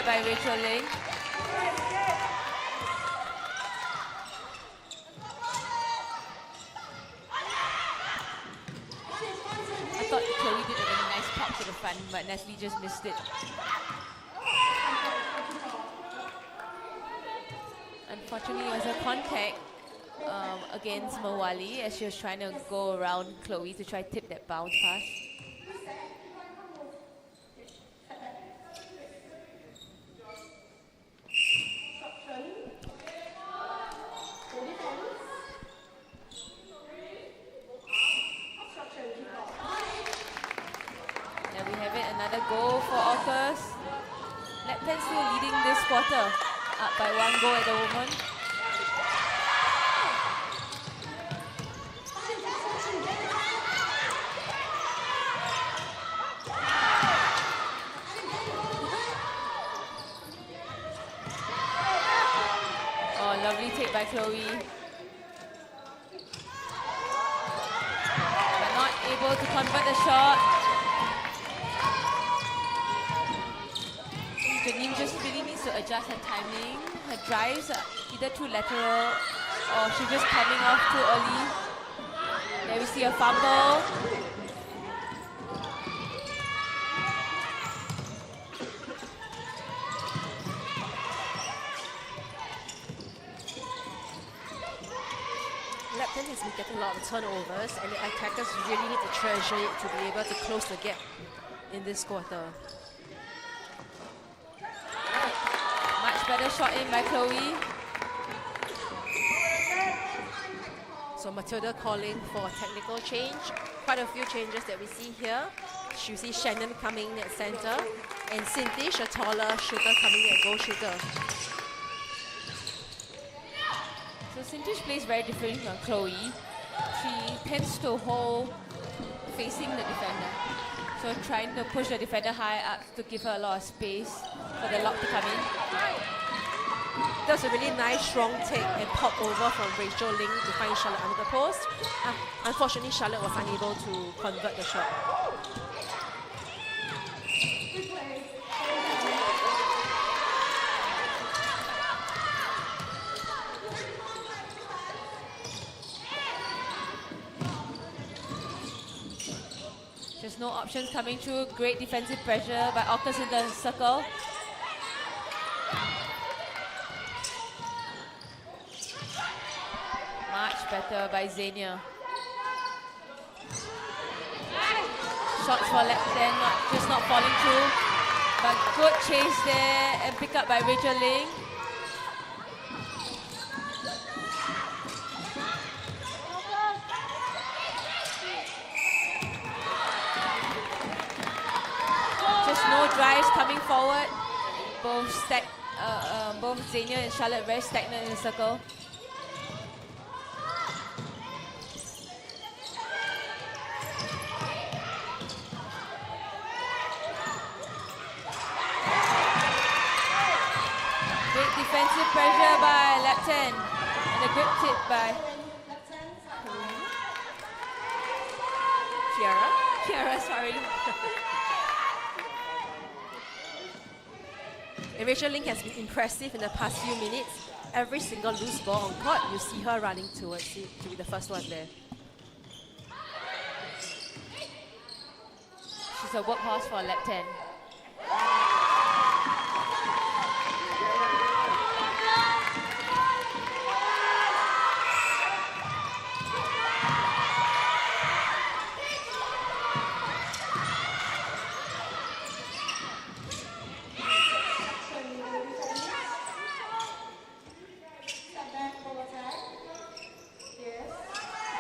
Speaker 2: By Rachel Ling. I thought Chloe did a really nice pop to the front, but Natalie just missed it. Unfortunately, it was a contact against Mawali as she was trying to go around Chloe to try to tip that bounce pass. Another goal for Orcas. Llabten still leading this quarter, up by 1 goal at the moment. Oh, lovely take by Chloe. But not able to convert the shot. Janine just really needs to adjust her timing. Her drives are either too lateral or she's just coming off too early. There we see a fumble.
Speaker 3: Llabten has been getting a lot of turnovers and the attackers really need to treasure it to be able to close the gap in this quarter.
Speaker 2: Better shot in by Chloe.
Speaker 3: So Matilda calling for a technical change. Quite a few changes that we see here. You see Shannon coming at center and Cintish, a taller shooter, coming at goal shooter.
Speaker 2: So Cintish plays very different from Chloe. she tends to hold facing the defender. So trying to push the defender high up to give her a lot of space for the lock to come in.
Speaker 3: That was a really nice strong take and pop over from Rachel Ling to find Charlotte under the post. Unfortunately, Charlotte was unable to convert the shot.
Speaker 2: Just no options coming through. Great defensive pressure by Orcas in the circle. Much better by Xenia. Shots for Llabten, just not falling through. But good chase there and pick up by Rachel Ling. Just no drives coming forward. Both Xenia and Charlotte very stagnant in the circle. Defensive pressure by Llabten and a good tip by Kiara, sorry.
Speaker 3: And Rachel Ling has been impressive in the past few minutes. Every single loose ball on court, you see her running towards it to be the first one there.
Speaker 2: She's a workhorse for Llabten.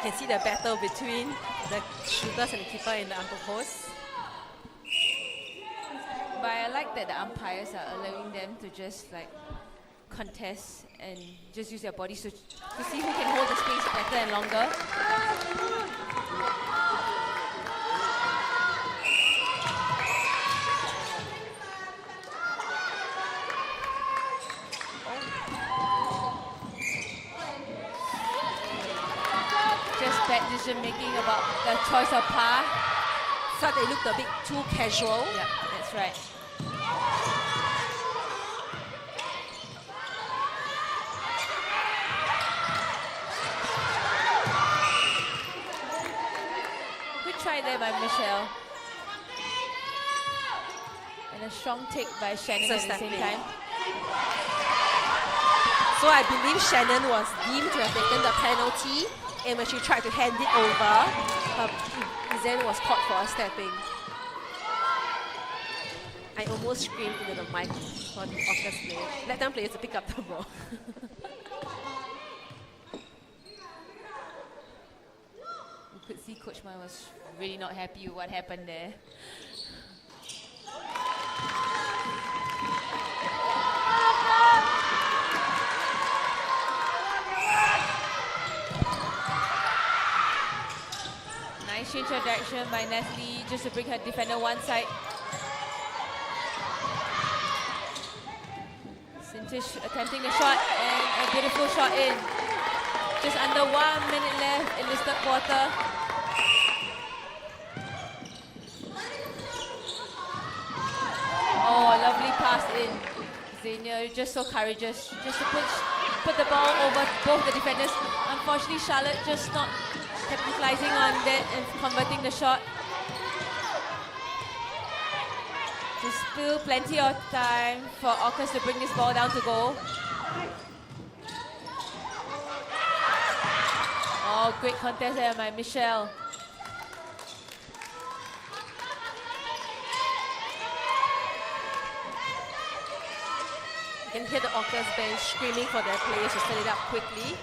Speaker 3: You can see the battle between the shooters and the keeper in the upper post.
Speaker 2: But I like that the umpires are allowing them to just like contest and just use their bodies to see who can hold the space better and longer. Bad decision making about the choice of par.
Speaker 3: Thought they looked a bit too casual.
Speaker 2: Yeah, that's right. Good try there by Michelle. And a strong take by Shannon at the same time.
Speaker 3: So I believe Shannon was deemed to have taken the penalty. And when she tried to hand it over, Zen was caught for a stepping. I almost screamed into the mic for the Orcas player. Let them players to pick up the ball.
Speaker 2: You could see Coach Man was really not happy with what happened there. Nice change of direction by Natalie just to bring her defender one side. Sintish attempting the shot and a beautiful shot in. Just under 1 minute left in this third quarter. Oh, a lovely pass in. Xenia just so courageous, just to put the ball over both the defenders. Unfortunately, Charlotte just not capitalizing on that and converting the shot. There's still plenty of time for Orcas to bring this ball down to goal. Oh, great contest there by Michelle.
Speaker 3: You can hear the Orcas bench screaming for their players to set it up quickly.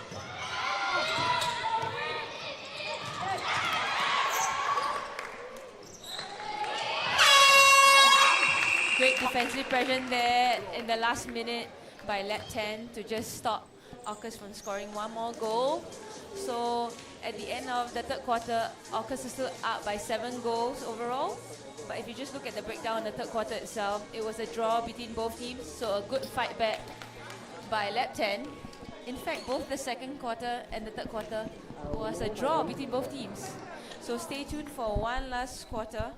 Speaker 2: Great defensive pressure there in the last minute by Llabten to just stop Orcas from scoring one more goal. So at the end of the third quarter, Orcas is still up by 7 goals overall. But if you just look at the breakdown in the third quarter itself, it was a draw between both teams. So a good fight back by Llabten. In fact, both the second quarter and the third quarter was a draw between both teams. So stay tuned for one last quarter.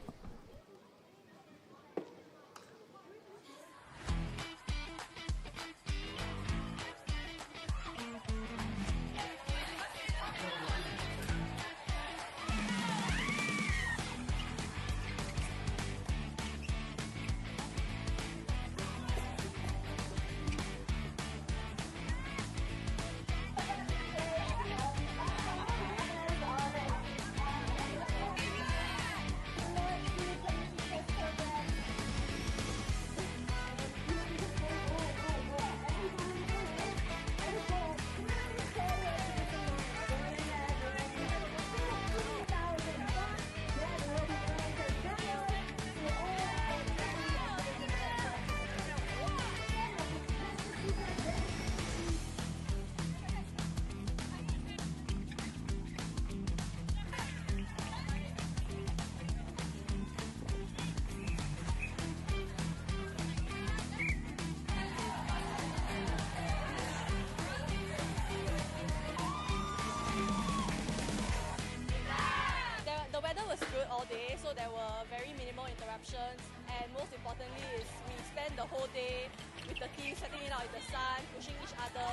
Speaker 4: The weather was good all day, so there were very minimal interruptions, and most importantly is we spent the whole day with the team setting it out in the sun, pushing each other,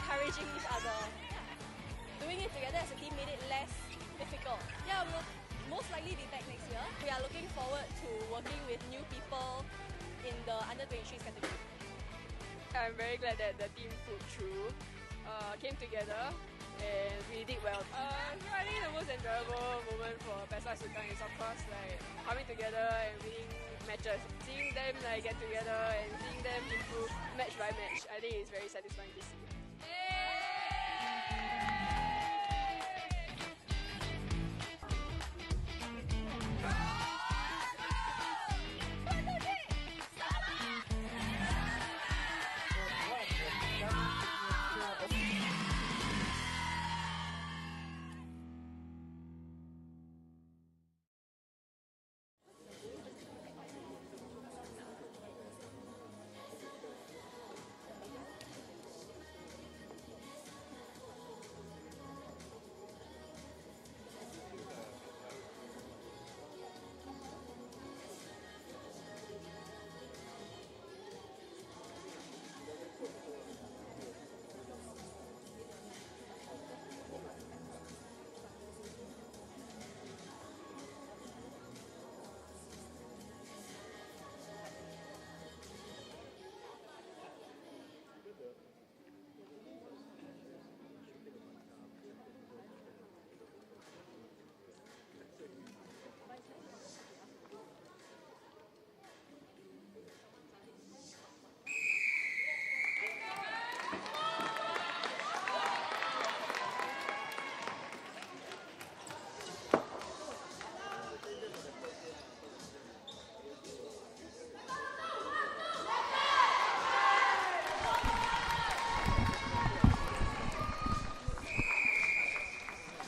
Speaker 4: encouraging each other. Doing it together as a team made it less difficult. Yeah, we'll most likely be back next year. We are looking forward to working with new people in the under-23s category.
Speaker 5: I'm very glad that the team pulled through, came together, and we did well. I think the most enjoyable moment for Pesta Sukan is of course like coming together and winning matches. Seeing them like get together and seeing them improve match by match, I think it's very satisfying to see.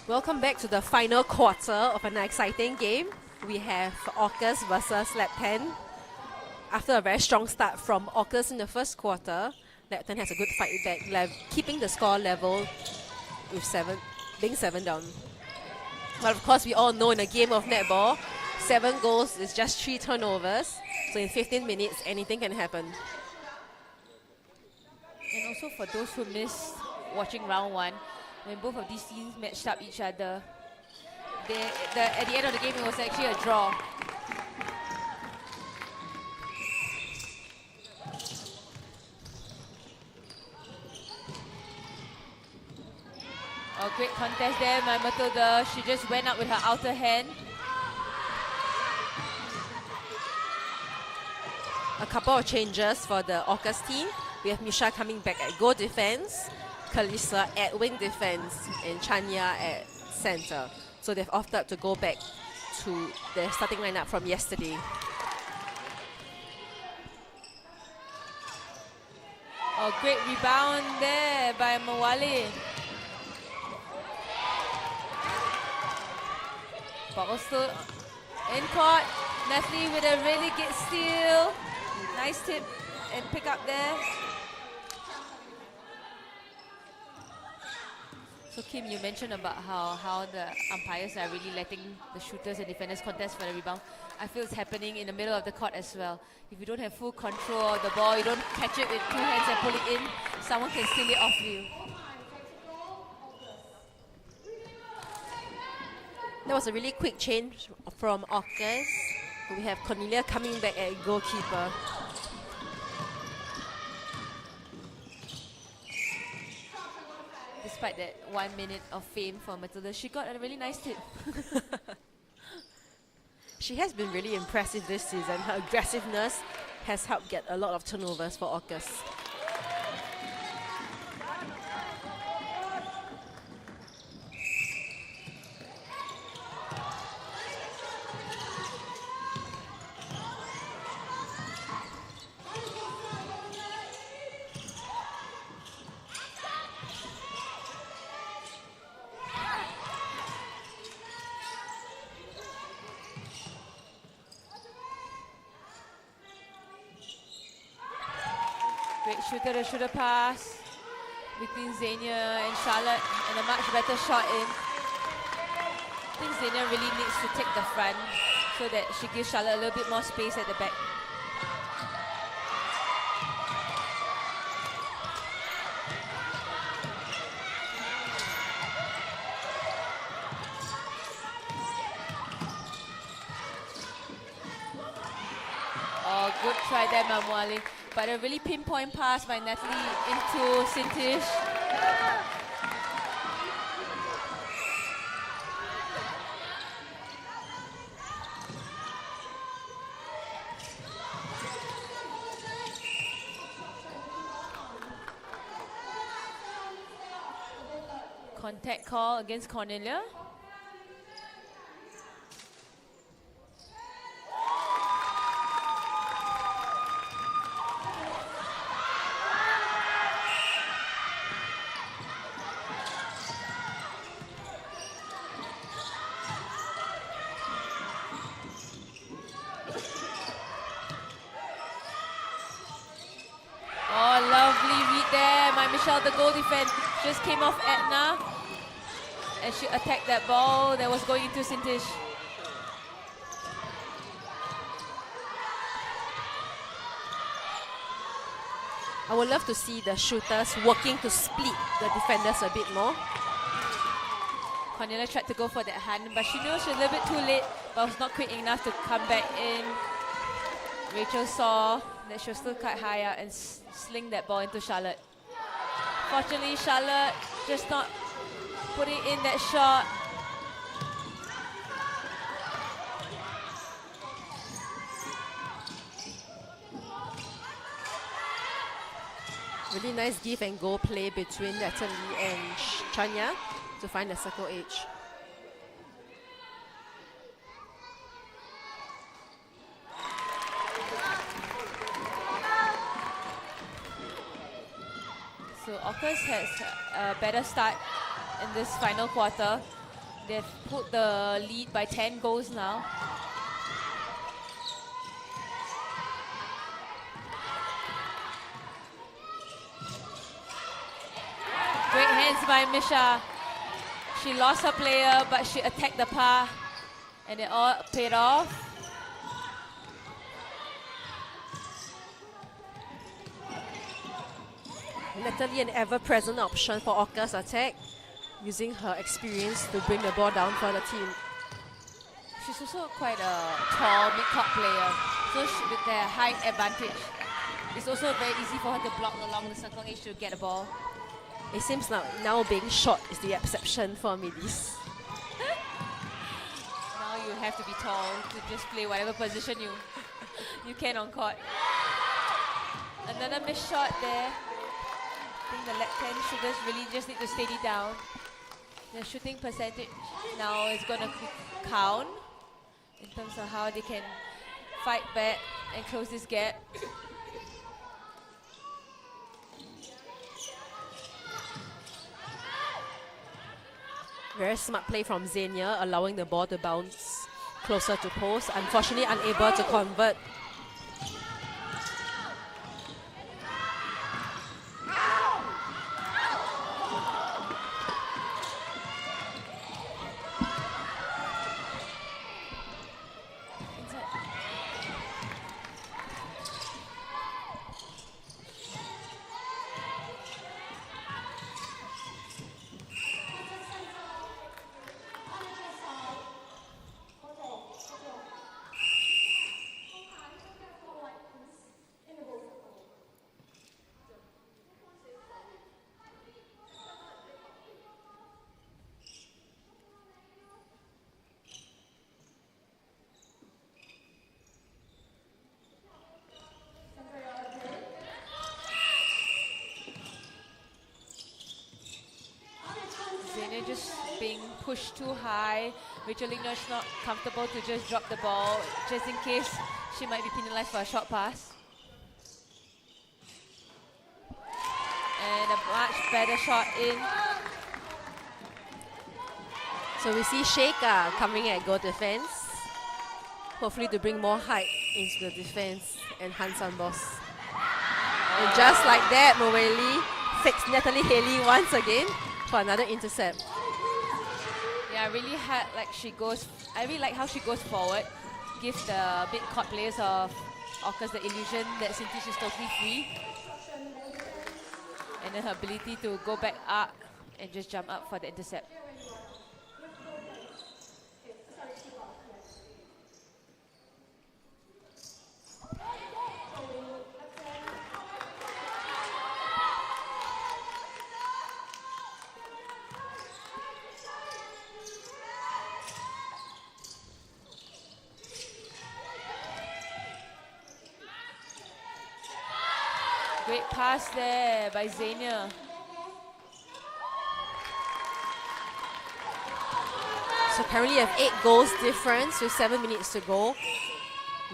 Speaker 3: Welcome back to the final quarter of an exciting game. We have Orcas versus Llabten. After a very strong start from Orcas in the first quarter, Llabten has a good fight back, keeping the score level with being 7 down. But of course, we all know in a game of netball, 7 goals is just 3 turnovers. So in 15 minutes, anything can happen.
Speaker 2: And also for those who missed watching round 1, when both of these teams matched up each other, at the end of the game, it was actually a draw. A great contest there by Matilda. She just went up with her outer hand.
Speaker 3: A couple of changes for the Orcas team. We have Misha coming back at goal defense, Kalisa at wing defense, and Chanya at center. So they've opted to go back to their starting lineup from yesterday.
Speaker 2: Oh, great rebound there by Mawali. Ball still in court. Natalie with a really good steal. Nice tip and pick up there. So Kim, you mentioned about how the umpires are really letting the shooters and defenders contest for the rebound. I feel it's happening in the middle of the court as well. If you don't have full control of the ball, you don't catch it with 2 hands and pull it in, someone can steal it off you.
Speaker 3: That was a really quick change from Orcas. We have Cornelia coming back at goalkeeper.
Speaker 2: Despite that 1 minute of fame for Matilda, she got a really nice tip.
Speaker 3: She has been really impressive this season. Her aggressiveness has helped get a lot of turnovers for Orcas.
Speaker 2: Great shooter-to-shooter pass between Xenia and Charlotte, and a much better shot in. I think Xenia really needs to take the front so that she gives Charlotte a little bit more space at the back. Oh, good try there, Mamwali. But a really pinpoint pass by Natalie into Sintish. Contact call against Cornelia. The goal defense just came off Edna and she attacked that ball that was going into Sintish.
Speaker 3: I would love to see the shooters working to split the defenders a bit more.
Speaker 2: Cornelia tried to go for that hand, but she knew she was a little bit too late, but was not quick enough to come back in. Rachel saw that she was still quite high up and sling that ball into Charlotte. Fortunately, Charlotte just not putting in that shot.
Speaker 3: Really nice give and go play between Natalie and Chanya to find the circle edge.
Speaker 2: So Orcas has a better start in this final quarter. They've put the lead by 10 goals now. Great hands by Misha. She lost her player, but she attacked the par, and it all paid off.
Speaker 3: Natalie, an ever-present option for Orcas attack, using her experience to bring the ball down for the team.
Speaker 2: She's also quite a tall mid-court player, so with their height advantage, it's also very easy for her to block along the circle edge to get the ball.
Speaker 3: It seems like now being short is the exception for middies.
Speaker 2: Now you have to be tall to just play whatever position you can on court. Another missed shot there. I think the Llabten shooters really just need to steady down. The shooting percentage now is going to count in terms of how they can fight back and close this gap.
Speaker 3: Very smart play from Xenia, allowing the ball to bounce closer to post. Unfortunately, unable to convert.
Speaker 2: Xenia just being pushed too high. Rachel Ligner's not comfortable to just drop the ball, just in case she might be penalized for a short pass. And a much better shot in.
Speaker 3: So we see Sheikha coming at goal defense. Hopefully to bring more height into the defense and Hansan Boss. And just like that, Moeli fakes Natalie Haley once again for another intercept.
Speaker 2: Yeah, I really like how she goes forward, gives the big court players of Orcas the illusion that Sintish is totally free. And then her ability to go back up and just jump up for the intercept. Great pass there by Xenia.
Speaker 3: So currently you have 8 goals difference with 7 minutes to go.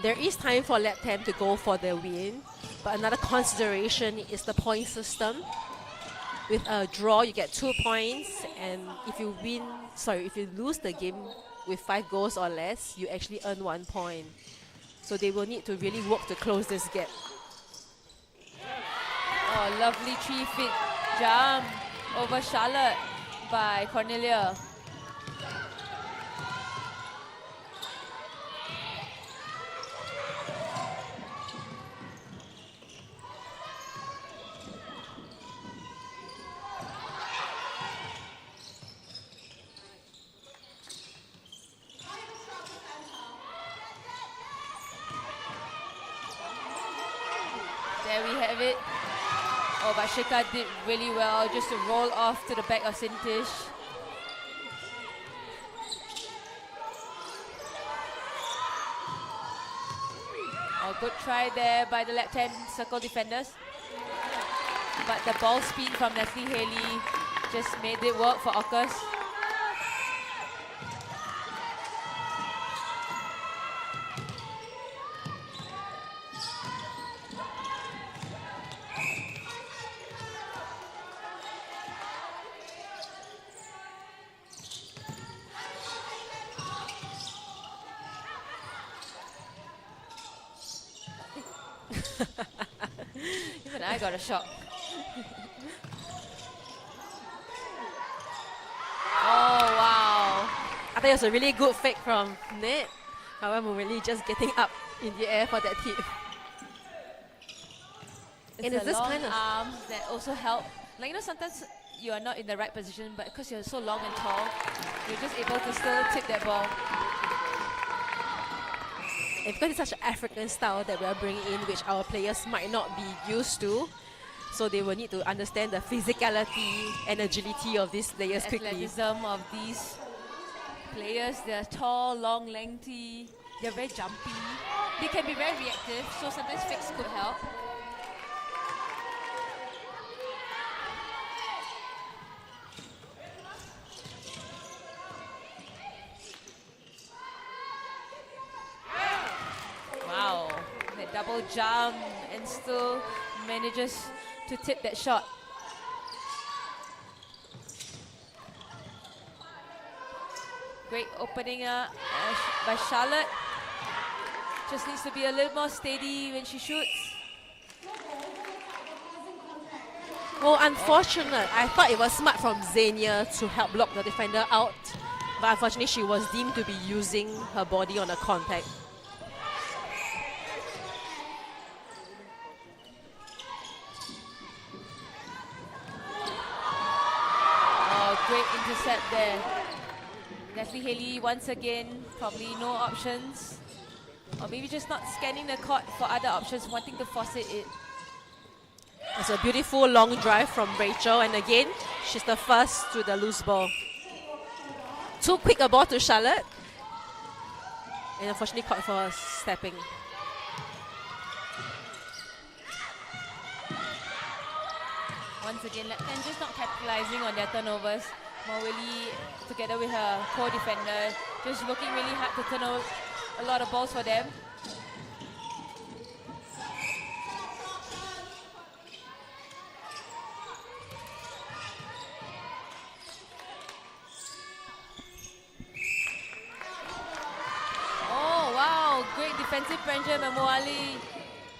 Speaker 3: There is time for Llabten to go for the win, but another consideration is the point system. With a draw, you get 2 points, and if you lose the game with 5 goals or less, you actually earn 1 point. So they will need to really work to close this gap.
Speaker 2: Oh, lovely 3-feet jump over Charlotte by Cornelia. There we have it. Oh, but Sheikha did really well just to roll off to the back of Sintish. Oh, good try there by the Llabten circle defenders. But the ball spin from Natalie Haley just made it work for Orcas. Even I got a shock. Oh, wow.
Speaker 3: I think it was a really good fake from Ned. However, really just getting up in the air for that tip.
Speaker 2: It's the long arms that also help. Like, you know, sometimes you are not in the right position, but because you're so long and tall, you're just able to still tip that ball.
Speaker 3: And because it's such an African style that we are bringing in, which our players might not be used to, so they will need to understand the physicality and agility of these players quickly.
Speaker 2: Athleticism of these players. They're tall, long, lengthy. They're very jumpy. They can be very reactive, so sometimes fakes could help. Wow, that double jump and still manages to tip that shot. Great opening up by Charlotte. Just needs to be a little more steady when she shoots.
Speaker 3: Well, unfortunate. I thought it was smart from Xenia to help block the defender out. But unfortunately, she was deemed to be using her body on a contact.
Speaker 2: Oh, great intercept there. Leslie Haley, once again, probably no options. Or maybe just not scanning the court for other options, wanting to force it in.
Speaker 3: It's a beautiful long drive from Rachel, and again, she's the first to the loose ball. Too quick a ball to Charlotte, and unfortunately caught for stepping.
Speaker 2: Once again, Llabten just not capitalizing on their turnovers. Mawili, together with her co-defender, just working really hard to turn over a lot of balls for them. Oh wow, great defensive pressure by Mawali.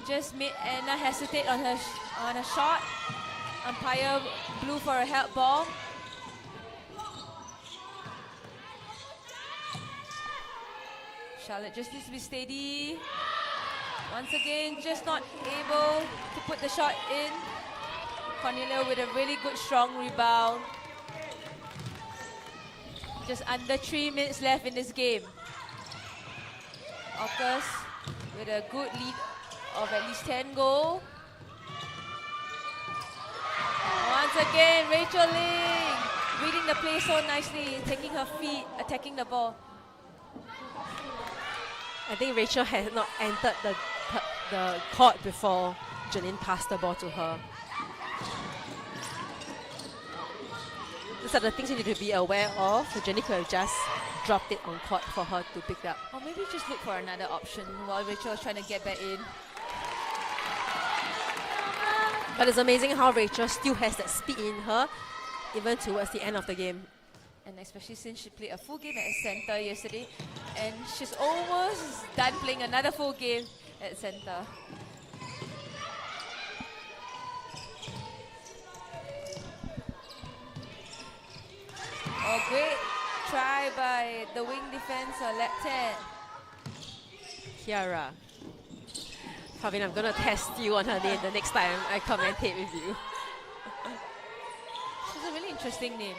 Speaker 2: Just made Anna hesitate on her shot. Umpire blew for a help ball. Charlotte just needs to be steady. Once again, just not able to put the shot in. Cornelia with a really good strong rebound. Just under 3 minutes left in this game. Orcas with a good lead of at least 10 goals. Once again, Rachel Ling reading the play so nicely, taking her feet, attacking the ball.
Speaker 3: I think Rachel had not entered the court before Janine passed the ball to her. These are the things you need to be aware of. Janine could have just dropped it on court for her to pick up.
Speaker 2: Or maybe just look for another option while Rachel is trying to get back in.
Speaker 3: But it's amazing how Rachel still has that speed in her, even towards the end of the game.
Speaker 2: And especially since she played a full game at center yesterday, and she's almost done playing another full game at center. Oh, great try by the wing defense of Llabten.
Speaker 3: Kiara. Praveen, I'm going to test you on her name the next time I commentate with you.
Speaker 2: She's a really interesting name.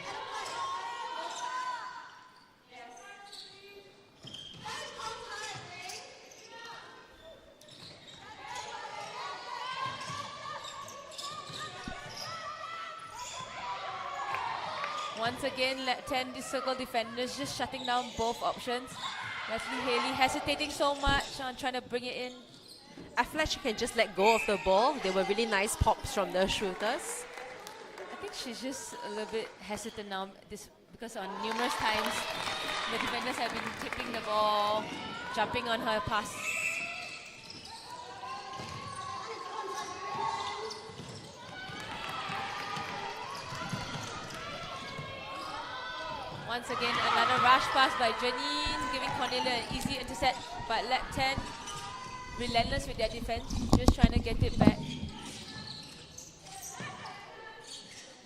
Speaker 2: Once again, Llabten, the circle defenders just shutting down both options. Leslie Haley hesitating so much on trying to bring it in.
Speaker 3: I feel like she can just let go of the ball. They were really nice pops from the shooters.
Speaker 2: I think she's just a little bit hesitant now because on numerous times the defenders have been tipping the ball, jumping on her pass. Once again, another rush pass by Janine, giving Cornelia an easy intercept, but Llabten relentless with their defense, just trying to get it back.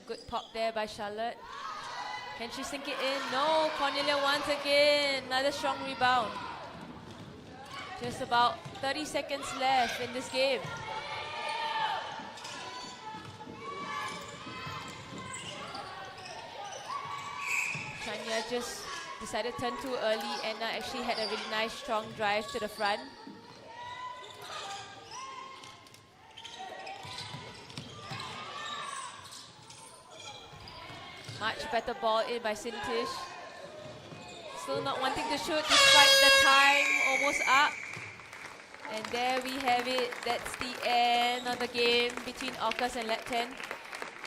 Speaker 2: Good pop there by Charlotte. Can she sink it in? No, Cornelia once again, another strong rebound. Just about 30 seconds left in this game. Chania just decided to turn too early. Anna actually had a really nice strong drive to the front. Much better ball in by Sintish. Still not wanting to shoot despite the time almost up. And there we have it. That's the end of the game between Orcas and Llabten.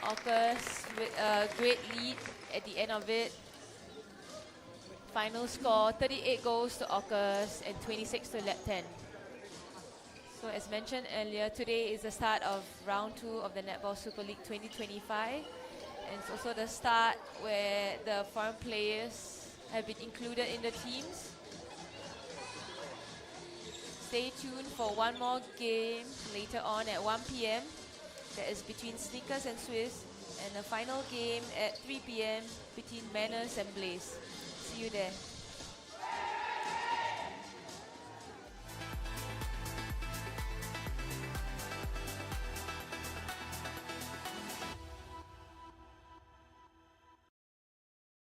Speaker 2: Orcas with a great lead at the end of it. Final score, 38 goals to Orcas and 26 to Llabten. So as mentioned earlier, today is the start of round 2 of the Netball Super League 2025. And it's also the start where the foreign players have been included in the teams. Stay tuned for one more game later on at 1 p.m. That is between Sneakers and Swiss, and the final game at 3 p.m. between Mannas and Blaze. See you there.